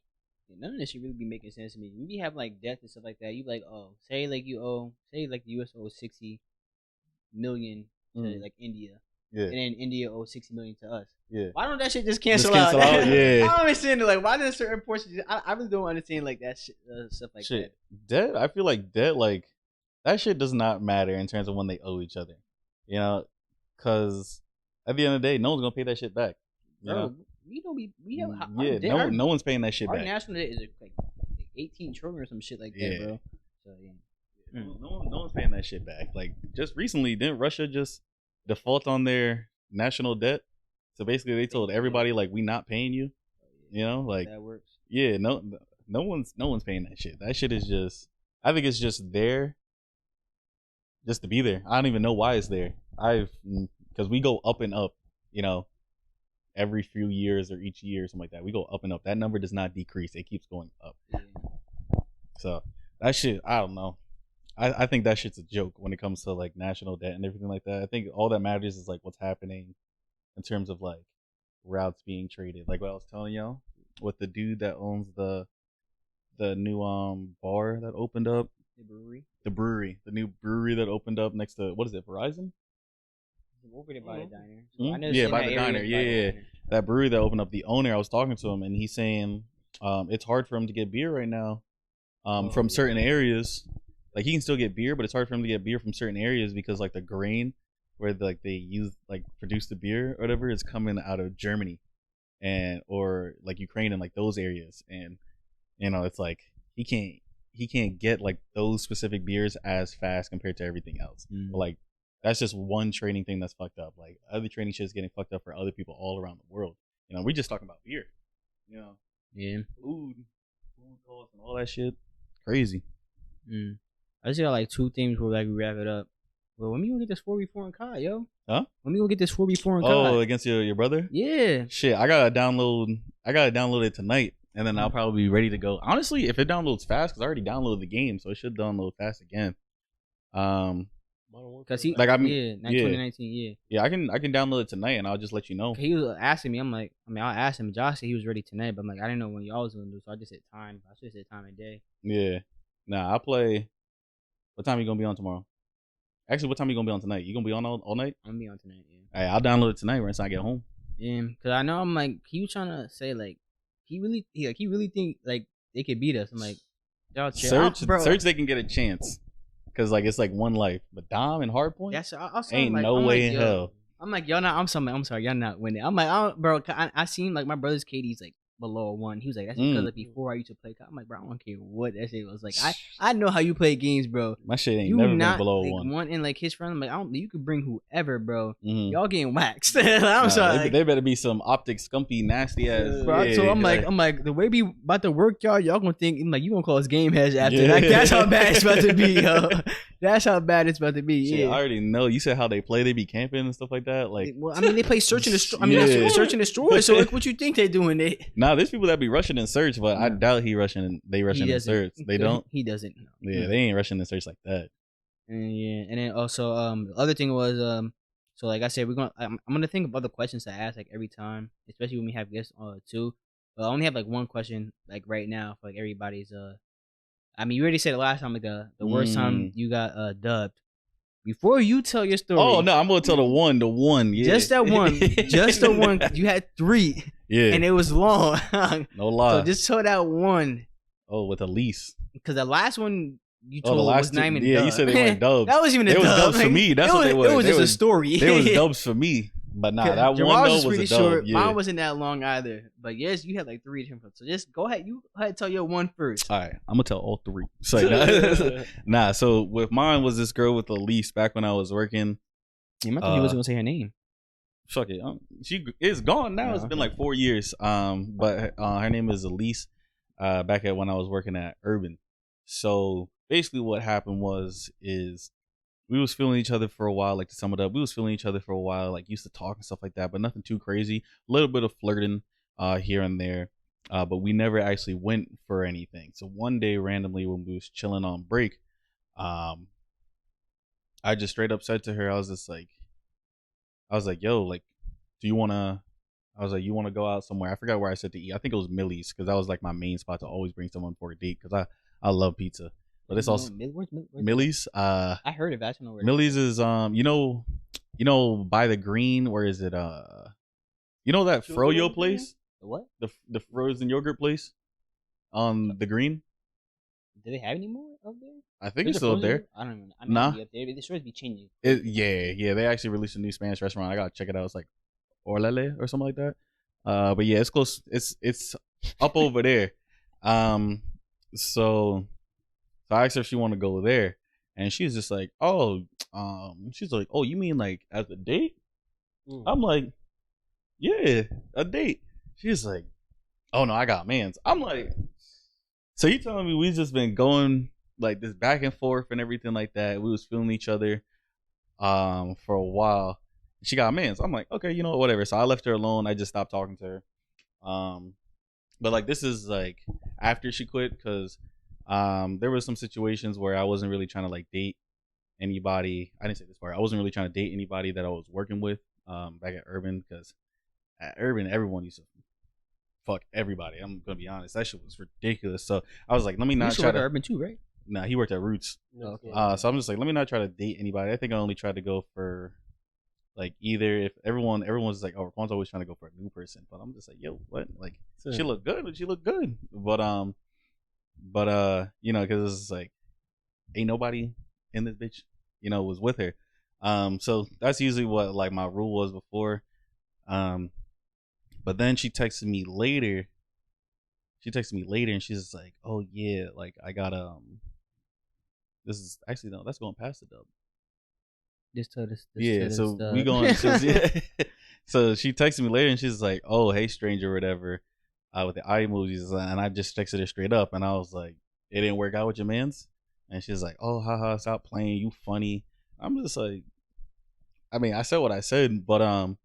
None of this should really be making sense to me. When you have like debt and stuff like that, you like, say like the US owes 60 million to like India. Yeah. And then India owes 60 million to us. Yeah. Why don't that shit just cancel out? Yeah. I don't understand it. Like, why does certain portions? I really don't understand like that shit, stuff like shit. that. Debt. I feel like debt, like that shit does not matter in terms of when they owe each other. You know, because at the end of the day, no one's gonna pay that shit back. You know? We have no one's paying that shit our back. national debt is like 18 trillion or some shit like that, Yeah. bro. So yeah. No one's paying that shit back. Like just recently, didn't Russia just default on their national debt? So basically, they told everybody like, we not paying you. You know, like That works. yeah, no one's paying that shit. That shit is just, I think it's just there, just to be there. I don't even know why it's there. Because we go up and up, you know, every few years or each year or something like that. We go up and up. That number does not decrease. It keeps going up. Yeah. So that shit, I don't know. I think that shit's a joke when it comes to like national debt and everything like that. I think all that matters is like what's happening in terms of like routes being traded. Like what I was telling y'all with the dude that owns the new bar that opened up. The new brewery that opened up next to, what is it, Verizon? Over there by the diner. Yeah, by the diner. Yeah. That brewery that opened up, the owner, I was talking to him and he's saying it's hard for him to get beer right now from certain areas. Like he can still get beer, but it's hard for him to get beer from certain areas because like the grain where like they use like produce the beer or whatever is coming out of Germany and or like Ukraine and like those areas. And you know, it's like he can't get like those specific beers as fast compared to everything else. But, like that's just one trading thing that's fucked up. Like other trading shit is getting fucked up for other people all around the world. You know, we just talking about beer. You know, yeah, food costs and all that shit. Crazy. I just got like two things where like we wrap it up. Well, when we gonna get this 4v4 in COD, yo? Huh? When we gonna get this 4v4 in COD? Oh, against your brother? Yeah. Shit, I gotta download it tonight, and then I'll probably be ready to go. Honestly, if it downloads fast, because I already downloaded the game, so it should download fast again. Cause he like 2019, yeah, I can download it tonight, and I'll just let you know. He was asking me, I'm like, I'll ask him. Josh said he was ready tonight, but I'm like, I didn't know when y'all was gonna do, so I just said time. I should have said time of day. Yeah, nah, I play. What time are you gonna be on tomorrow? Actually, what time are you gonna be on tonight? You gonna be on all night? I'm gonna be on tonight. Yeah. Hey, I'll download it tonight once I get home. Yeah, cause I know I'm like he was trying to say like he really think like they could beat us. I'm like, y'all chill. Search they can get a chance, cause like it's like one life. But Dom and Hardpoint, that's ain't no way in hell. I'm like, y'all not. I'm sorry, y'all not winning. I'm like, bro, I seen like my brother's KD's like below 1. He was like, that's because like before I used to play. I'm like, bro, I don't care what that shit was. Like, I know how you play games, bro. My shit ain't never been below like, 1. And like his friend, I'm like, you could bring whoever, bro. Y'all getting waxed. I'm sorry. They better be some optic scumpy nasty ass. Bro, yeah, so I'm like, the way we about to work, y'all gonna think like you gonna call us game heads after. Like, that's how bad it's about to be, yo. That's how bad it's about to be. Shit, yeah, I already know. You said how they play. They be camping and stuff like that. Like, well, I mean, they play search and destroy. I mean, that's search and destroy. So like, what you think they doing? Nah, there's people that be rushing in search, but I doubt they rushing in search. They don't. He doesn't. No. Yeah, they ain't rushing in search like that. And then also the other thing was so like I said, I'm gonna think of other questions to ask like every time, especially when we have guests too. But I only have like one question like right now for like everybody's I mean, you already said it last time, like the worst time you got dubbed. Before you tell your story. Oh no, I'm gonna tell the one. Yeah, just that one, just the one. You had 3. Yeah, and it was long. No lie. So just tell that one. Oh, with Elise. Because the last one you told was not even you said they weren't dubs. That wasn't even a dub. It was dubs for me. That's what they was. It was just a story. They was dubs for me. But nah, that Jamal's one though was pretty a dub. short. Yeah. Mine wasn't that long either. But yes, you had like 3 different. So just go ahead. You go ahead and tell your one first. All right, I'm gonna tell all 3. So, nah. So with mine was this girl with Elise back when I was working. I thought he was gonna say her name. Fuck it. She is gone now. It's been like 4 years. But her name is Elise. Back at when I was working at Urban. So basically, what happened is we was feeling each other for a while. Like to sum it up, we was feeling each other for a while. Like used to talk and stuff like that, but nothing too crazy. A little bit of flirting here and there. But we never actually went for anything. So one day, randomly, when we was chilling on break, I just straight up said to her, I was like, yo, like, do you wanna? I was like, you want to go out somewhere? I forgot where I said to eat. I think it was Millie's because that was like my main spot to always bring someone for a date because I love pizza. But it's also Millie's. I heard of it. I don't know where. Millie's is you know by the green. Where is it? You know that froyo place? The what? The frozen yogurt place on the green. Do they have any more up there? I think it's still up there. I don't even. I mean, nah. Up there. They're supposed to be changing. Yeah. They actually released a new Spanish restaurant. I gotta check it out. It's like Orlele or something like that. But yeah, it's close. It's up over there. So I asked her if she want to go there, and she's just like, oh, she's like, oh, you mean like as a date? I'm like, yeah, a date. She's like, oh no, I got mans. I'm like, so you telling me we just been going like this back and forth and everything like that? We was feeling each other for a while. She got mans. I'm like, okay, you know what, whatever. So I left her alone. I just stopped talking to her. But like this is like after she quit, because there was some situations where I wasn't really trying to like date anybody. I didn't say this part. I wasn't really trying to date anybody that I was working with back at Urban, because at Urban everyone used to fuck everybody. I'm gonna be honest, that shit was ridiculous. So I was like, let me not try to. Urban too, right? Nah, he worked at Roots. Okay. So I'm just like, let me not try to date anybody. I think I only tried to go for like either if everyone's like, oh, Raquan's always trying to go for a new person, but I'm just like, yo, what? Like she looked good, but she looked good, but you know, because it's like ain't nobody in this bitch, you know, was with her. So that's usually what like my rule was before. But then she texted me later. And she's just like, oh yeah, like I got this is actually no, that's going past the dub. So we going. So she texted me later and she's like, oh hey stranger, or whatever, with the eye emojis, and I just texted her straight up, and I was like, it didn't work out with your mans, and she's like, oh haha, stop playing, you funny. I'm just like, I mean, I said what I said, but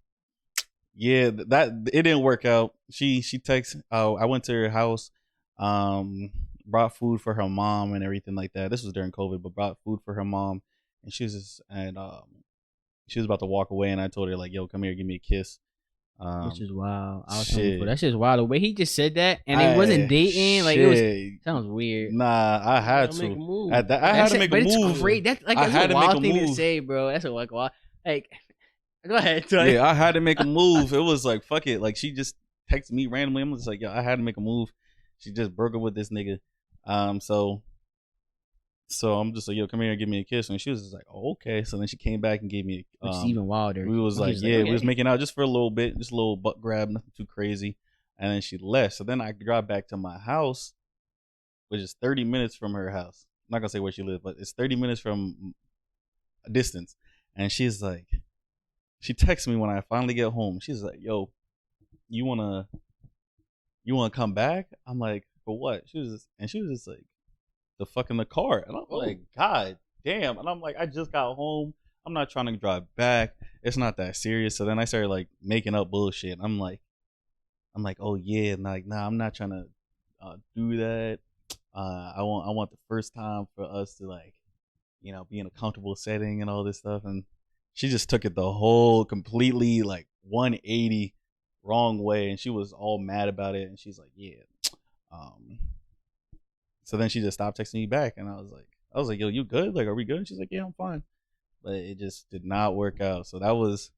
yeah, that it didn't work out. She texted. I went to her house, brought food for her mom and everything like that. This was during COVID, but brought food for her mom, and she was about to walk away, and I told her like, yo, come here, give me a kiss. Which is wild. I was shit. That's just wild. The way he just said that, and it wasn't dating. Like it sounds weird. Nah, I had to. Make a move. I had to make a move. It's great. That's like that's a wild thing to say, bro. That's a like wild. Like, go ahead. Yeah, I had to make a move. It was like fuck it. Like she just texted me randomly. I'm just like, yo, I had to make a move. She just broke up with this nigga. So I'm just like, yo, come here and give me a kiss. And she was just like, oh, okay. So then she came back and gave me which is even wilder. We was like, yeah, we was making out just for a little bit, just a little butt grab, nothing too crazy. And then she left. So then I drive back to my house, which is 30 minutes from her house. I'm not gonna say where she lives, but it's 30 minutes from a distance. And she's like, she texts me when I finally get home. She's like, yo, you wanna come back? I'm like, for what? She was just like, the fuck in the car. And I'm like, God damn. And I'm like, I just got home. I'm not trying to drive back. It's not that serious. So then I started like making up bullshit. I'm like, oh yeah, and like, nah, I'm not trying to do that. I want the first time for us to like, you know, be in a comfortable setting and all this stuff. And she just took it the whole completely like 180 wrong way, and she was all mad about it. And she's like, yeah. So then she just stopped texting me back, and I was like, yo, you good? Like, are we good? And she's like, yeah, I'm fine. But it just did not work out. So that was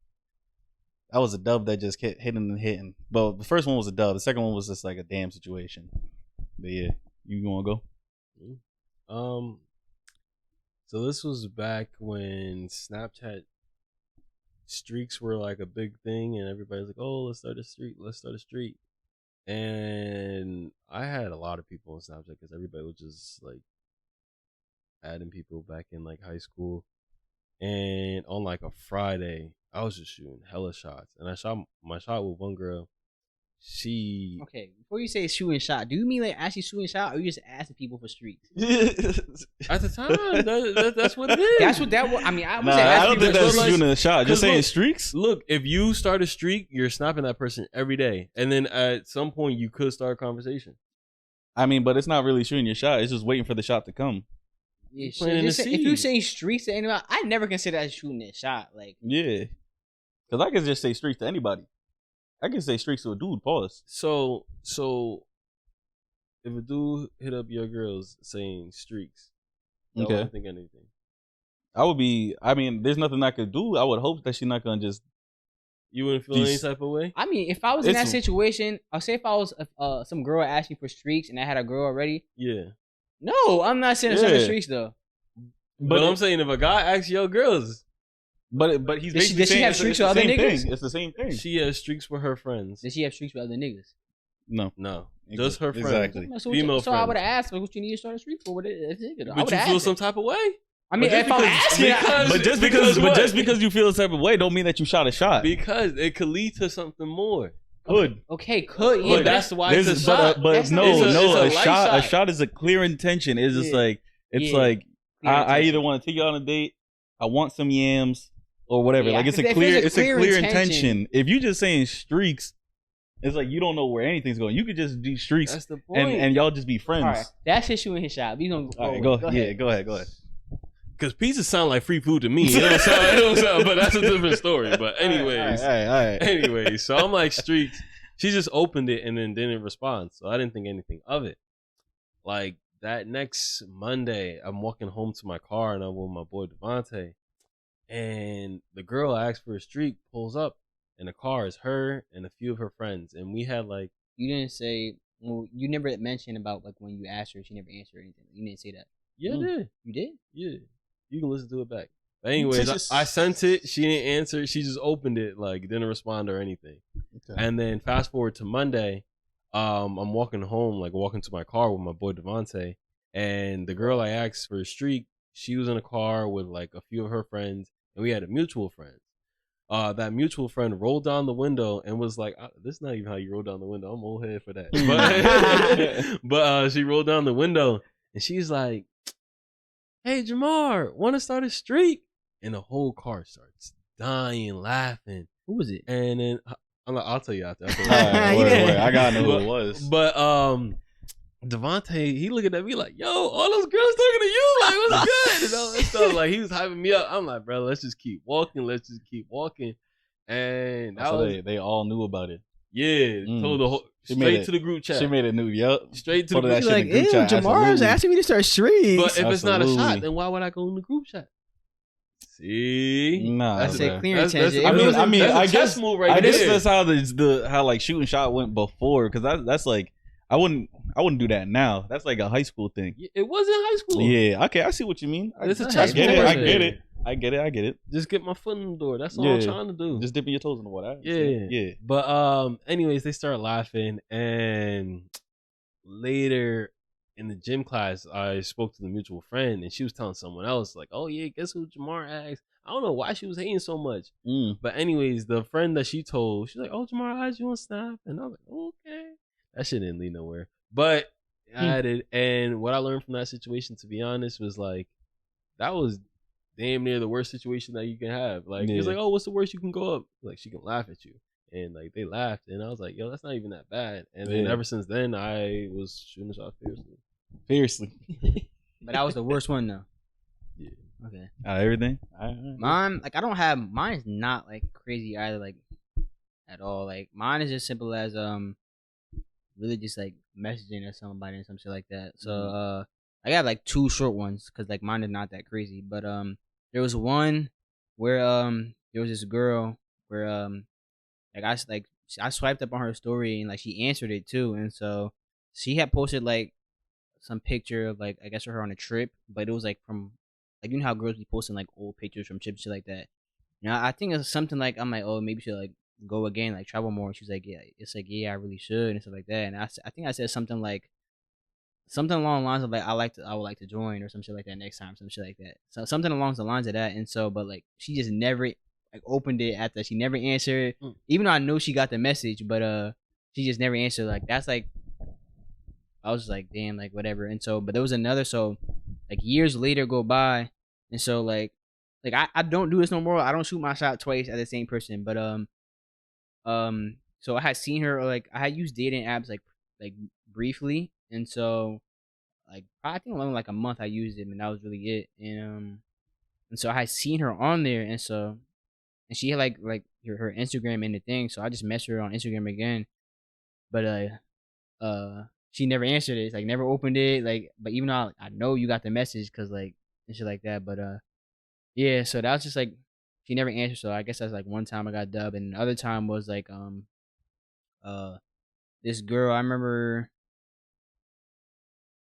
a dub that just kept hitting and hitting. But the first one was a dub. The second one was just like a damn situation. But yeah, you want to go? So this was back when Snapchat streaks were like a big thing, and everybody's like, oh, let's start a streak. And I had a lot of people on Snapchat because everybody was just like adding people back in like high school. And on like a Friday, I was just shooting hella shots, and I shot my shot with one girl. She okay. Before you say shooting shot, do you mean like actually shooting shot, or you just asking people for streaks? At the time, that's what it is. That's what that was. I mean, I don't think that's shooting a shot. Just saying streaks. Look, if you start a streak, you're snapping that person every day, and then at some point you could start a conversation. I mean, but it's not really shooting your shot. It's just waiting for the shot to come. Yeah, if you're saying streaks to anybody, I never consider that shooting a shot. Like, yeah, because I can just say streaks to anybody. I can say streaks to a dude. Pause. So if a dude hit up your girls saying streaks, I wouldn't think anything. I mean, there's nothing I could do. I would hope that she's not gonna just. You wouldn't feel any type of way? I mean, if I was in that situation, I'll say if I was some girl asked me for streaks and I had a girl already. Yeah. No, I'm not saying some streaks though. But I'm saying if a guy asks your girls. But he's basically does she have streaks with other niggas? It's the same thing. She has streaks with her friends. Does she have streaks with other niggas? No. No. Just her friends. Exactly. Female so I friends. would have asked, like, what you need to start a streak for? What it, I But you feel some type of way? I mean, if I'm asking, But just because you feel a type of way, don't mean that you shot a shot. Because it could lead to something more. Could. Okay, could. Yeah, But that's why it's a shot. But That's no, not- no, it's a a shot. light A shot. shot is a clear intention. It's just Yeah. like it's Yeah. like Clear I intention. either want to take you on a date, I want some yams, or whatever. Yeah, Like it's if a there's clear, a it's a clear clear intention. intention. If you just saying streaks, it's like you don't know where anything's going. You could just do streaks That's the point. and y'all just be friends. All right, that's his shoe in his shot. We gonna All right, go go ahead. Go ahead. Because pizza sound like free food to me. It don't sound, but that's a different story. But anyways, all right. anyways, so I'm like streaks. She just opened it and then didn't respond. So I didn't think anything of it. Like that next Monday, I'm walking home to my car and I'm with my boy Devontae. And the girl I asked for a streak pulls up and the car is her and a few of her friends. And we had like, You didn't say. Well, you never mentioned about like when you asked her, she never answered anything. You didn't say that. yeah, I did. You did. Yeah. You can listen to it back. But anyways, I sent it. She didn't answer. She just opened it, like didn't respond or anything. Okay. And then fast forward to Monday, I'm walking home, like walking to my car with my boy Devontae, and the girl I asked for a streak, she was in a car with like a few of her friends, and we had a mutual friend. That mutual friend rolled down the window and was like, "This is not even how you roll down the window. I'm old head for that." But she rolled down the window and she's like, "Hey, JAHMAR, want to start a streak?" And the whole car starts dying, laughing. Who was it? And then I'll tell you after. All right, word. I gotta know who it was. But Devontae, he looking at me like, "Yo, all those girls talking to you, like, what's good?" And all that stuff. Like he was hyping me up. I'm like, bro, let's just keep walking. And that So was, they all knew about it. yeah, told the whole She made straight it- to the group chat. She made a new Straight to the Put group that chat. shit in the group chat. Absolutely. me to start streaks. But if it's not a shot, Absolutely. then why would I go in the group chat? See, Nah, That's okay. a clear intention. I mean, that's a I chess guess move right I guess there. that's how how like shooting shot went before, because that's like I wouldn't do that now. That's like a high school thing. It was in high school. Yeah, okay, I see what you mean. It's a I chess get move. it, right I there. get I get it. Just get my foot in the door. That's all I'm Yeah. trying to do. Just dipping your toes in the water. Yeah. But anyways, they start laughing, and later in the gym class, I spoke to the mutual friend, and she was telling someone else, like, "Oh yeah, guess who JAHMAR asked?" I don't know why she was hating so much. But anyways, the friend that she told, she's like, "Oh, JAHMAR, I asked you on Snap," and I was like, "Okay." That shit didn't lead nowhere. But I did, and what I learned from that situation, to be honest, was like that was damn near the worst situation that you can have. Like it's Yeah. like, "Oh, what's the worst you can go up?" Like she can laugh at you. And like they laughed, and I was like, "Yo, that's not even that bad." And then Yeah. ever since then, I was shooting shots Fiercely. But that was the worst one though. Yeah. Okay. Everything. Mine, like I don't have. Mine is not like crazy either, like at all. Like mine is just simple as really just like messaging or somebody and some shit like that. So I got like two short ones because like mine is not that crazy. But there was one where there was this girl where I swiped up on her story and like she answered it too, and so she had posted like some picture of like I guess her on a trip, but it was like from like you know how girls be posting like old pictures from trips shit like that. You know, I think it's something like I'm like, oh, maybe she'll like go again, like travel more. And she's like, yeah, it's like yeah, I really should and stuff like that. And I think I said something like something along the lines of like I would like to join or some shit like that next time, some shit like that. So something along the lines of that. And so, but like she just never like opened it after she never answered, even though I know she got the message, but she just never answered. Like that's like I was just like damn, like whatever. And so, but there was another, so like years later go by, and so like I don't do this no more. I don't shoot my shot twice at the same person, but so I had seen her, or like I had used dating apps like briefly, and so like I think only like a month I used it, and that was really it. And so I had seen her on there, and so and she had like her Instagram in the thing, so I just messaged her on Instagram again, but she never answered it, like never opened it, like but even though I know you got the message because like and shit like that, but yeah, so that was just like she never answered, so I guess that's like one time I got dubbed, and the other time was like this girl I remember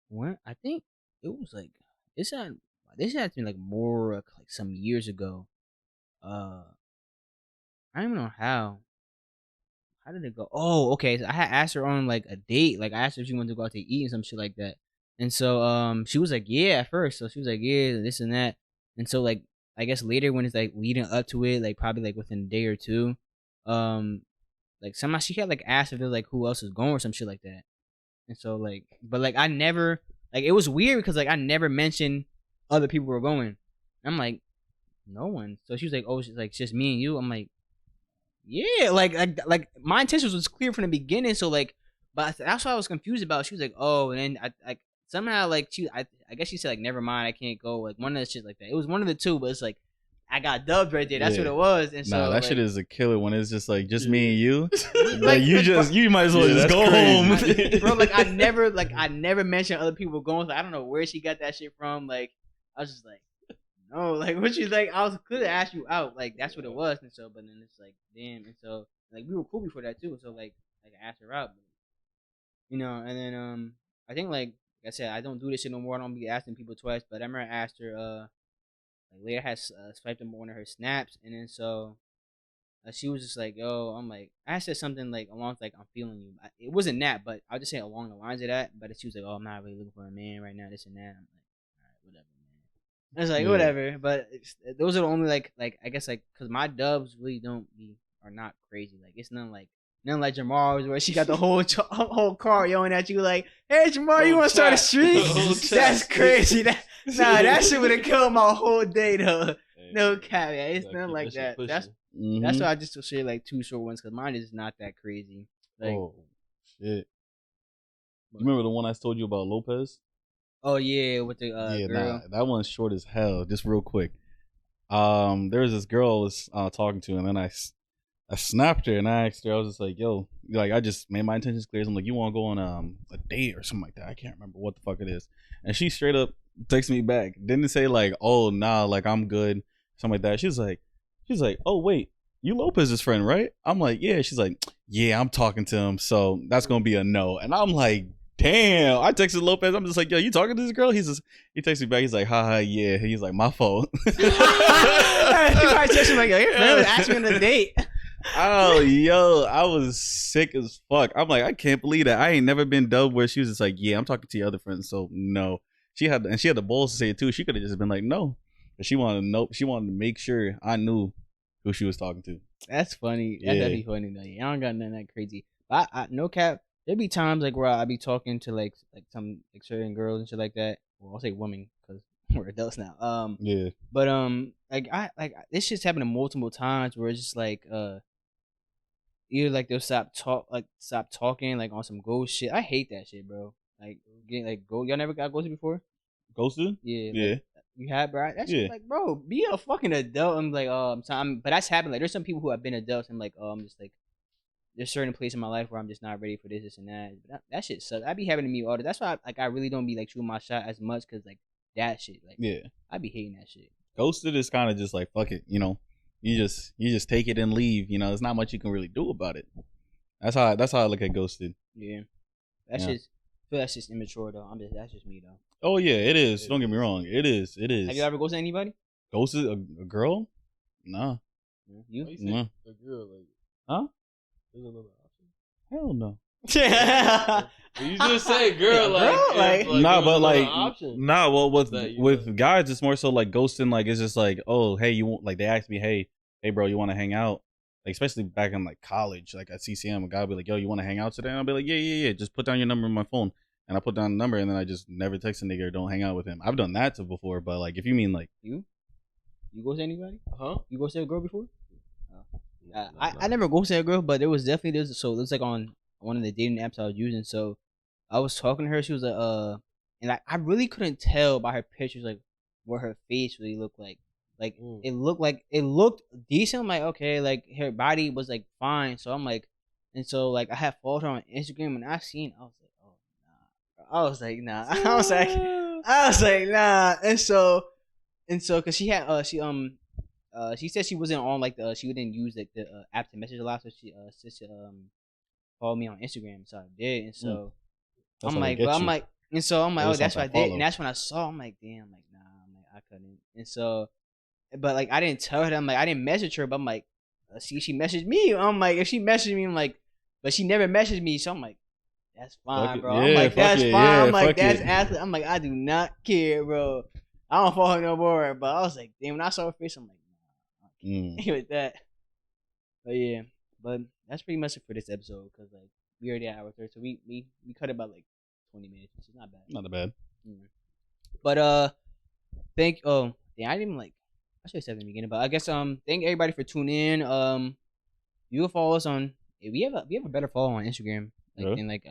when I think it was like this had to be like more like some years ago. I don't even know how how did it go? Oh, okay. So I had asked her on like a date. Like I asked her if she wanted to go out to eat and some shit like that. And so she was like, yeah, at first. So she was like, yeah, this and that. And so like I guess later when it's like leading up to it, like probably like within a day or two, like somehow she had like asked if there was like who else was going or some shit like that. And so like, but like I never like it was weird because like I never mentioned other people were going. I'm like, no one. So she was like, oh, she's like, it's just me and you. I'm like, yeah, like my intentions was clear from the beginning. So like, but that's what I was confused about. She was like, oh, and then I somehow like I guess she said like, never mind, I can't go. Like one of the shit like that. It was one of the two, but it's like I got dubbed right there. That's what it was. And so that like, shit is a killer when it's just like just me and you. Like you might as well just go home, bro. Like I never mentioned other people going. Like, I don't know where she got that shit from. Like I was just like. No, like what you like? I could have asked you out, like that's what it was, and so, but then it's like, damn, and so, like we were cool before that too, so like I asked her out, but, you know, and then I think like I said, I don't do this shit no more. I don't be asking people twice, but I remember I asked her, like later I had swiped up one of her snaps, and then so, she was just like, yo, I'm like, I said something like along like I'm feeling you. It wasn't that, but I'll just say along the lines of that. But she was like, oh, I'm not really looking for a man right now, this and that. I'm like, all right, whatever. I was like, whatever, but those are the only like I guess like because my dubs really are not crazy. Like it's nothing like Jamar's where she got the whole car yelling at you like, hey Jamar, you want to start a street? That's crazy. That shit would have killed my whole day though. No cap, yeah, it's nothing like that. That's why I just share like 2 short ones because mine is not that crazy. Like, oh shit! You remember the one I told you about Lopez? Oh yeah, with the girl. That one's short as hell. Just real quick. There was this girl I was talking to, and then I snapped her and I asked her. I was just like, "Yo, like I just made my intentions clear." So I'm like, "You want to go on a date or something like that?" I can't remember what the fuck it is. And she straight up texted me back. Didn't say like, "Oh nah, like I'm good," something like that. She's like, "Oh wait, you Lopez's friend, right?" I'm like, "Yeah." She's like, "Yeah, I'm talking to him, so that's gonna be a no." And I'm like, damn, I texted Lopez. I'm just like, yo, you talking to this girl? He texts me back. He's like, haha, yeah. He's like, my fault. You probably text him like, yo, your friend was asking me on a date. Oh, yo, I was sick as fuck. I'm like, I can't believe that. I ain't never been dubbed where she was just like, yeah, I'm talking to your other friends, so no. She had the balls to say it too. She could have just been like, no. But she wanted to know. She wanted to make sure I knew who she was talking to. That's funny. That'd be funny though. I don't got nothing that crazy. But I no cap. There be times like where I be talking to like some like certain girls and shit like that. Well, I'll say women because we're adults now. Yeah. But like this shit's happened multiple times where it's just like either like they'll stop talking like on some ghost shit. I hate that shit, bro. Like getting like y'all never got ghosted before? Ghosted? Yeah. Yeah. Like, you have, bro. That shit, like, bro, be a fucking adult. I'm like, but that's happened. Like, there's some people who have been adults. I'm like, I'm just like. There's certain place in my life where I'm just not ready for this and that. But that shit sucks. I be having to meet all that. That's why I really don't be like shooting my shot as much because like that shit. Like I be hating that shit. Ghosted is kind of just like fuck it, you know. You just take it and leave. You know, there's not much you can really do about it. That's how I look at ghosted. Yeah, that's just immature though. That's just me though. Oh yeah, it is. Don't get me wrong. It is. Have you ever ghosted anybody? Ghosted a girl? Nah. You? Nah. A girl like. Huh? There's another option. Hell no. You just say girl like nah, but like option. Nah, well with guys it's more so like ghosting, like it's just like, oh hey, you want, like they ask me, hey bro, you want to hang out? Like especially back in like college, like at CCM, a guy would be like, yo, you want to hang out today? And I'll be like, yeah, just put down your number on my phone. And I put down the number and then I just never text a nigga or don't hang out with him. I've done that before, but like if you mean like you ghosted anybody? Huh? You ghosted a girl before? I never ghosted a girl, but it was definitely this. So it was like on one of the dating apps I was using. So I was talking to her. She was like, and I really couldn't tell by her pictures like what her face really looked like. Like it looked decent. I'm like, okay, like her body was like fine. So I'm like, and so like I had followed her on Instagram and I seen, I was like, oh nah. I was like, nah. I was like, nah. And so, cause she had she said she wasn't on like she didn't use like the app to message a lot, so she followed me on Instagram, so I did, and so I'm like, oh, that's what I did, and that's when I saw, I'm like, damn, like nah, I'm like I couldn't, and so, but like I didn't tell her, I'm like I didn't message her, but I'm like, see, she messaged me, I'm like, if she messaged me, I'm like, But she never messaged me, so I'm like, that's fine, bro. Yeah, I'm like, that's it. fine. Yeah, I'm like, fuck that's it. athlete. I'm like, I do not care, bro. I don't follow her no more. But I was like, damn, when I saw her face, I'm like, nah, I can't with that. But yeah, but that's pretty much it for this episode because like we already at hour 30, so we cut it about like 20 minutes, which is not bad. Not bad. But I didn't even like. I should have said in the beginning, but I guess thank everybody for tuning in. You can follow us on. We have a better follow on Instagram. Like Really? than like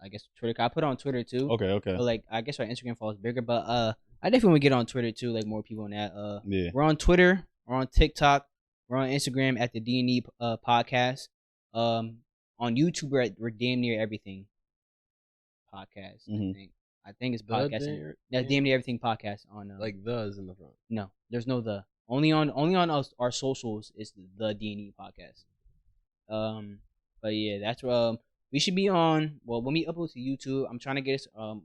I guess Twitter. I put it on Twitter too. Okay. But like I guess our Instagram follow is bigger, but I definitely want to get on Twitter too. Like more people on that. Yeah. We're on Twitter. We're on TikTok. We're on Instagram at the D&E podcast. On YouTube we're damn near everything podcast. I think it's podcast. That's damn near everything podcast on like the's in the front. No, there's no the. Only on us, our socials is the D&E podcast. But yeah, that's we should be on. Well, when we upload to YouTube, I'm trying to get us want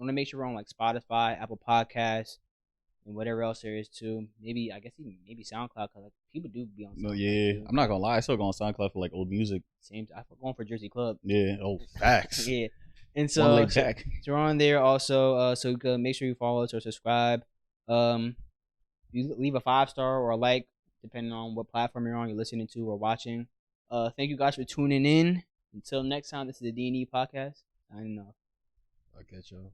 to make sure we're on like Spotify, Apple Podcasts, and whatever else there is too. Maybe I guess even maybe SoundCloud because like, people do be on SoundCloud. No, yeah, too. I'm not gonna lie. I still go on SoundCloud for like old music. Same. I'm going for Jersey Club. Yeah. Oh, facts. Yeah. And so, One leg jack. So we're on there also. So you can make sure you follow us or subscribe. You leave a 5-star or a like, depending on what platform you're on, you're listening to or watching. Thank you guys for tuning in. Until next time, this is the D&E podcast. Signing off. I'll catch y'all.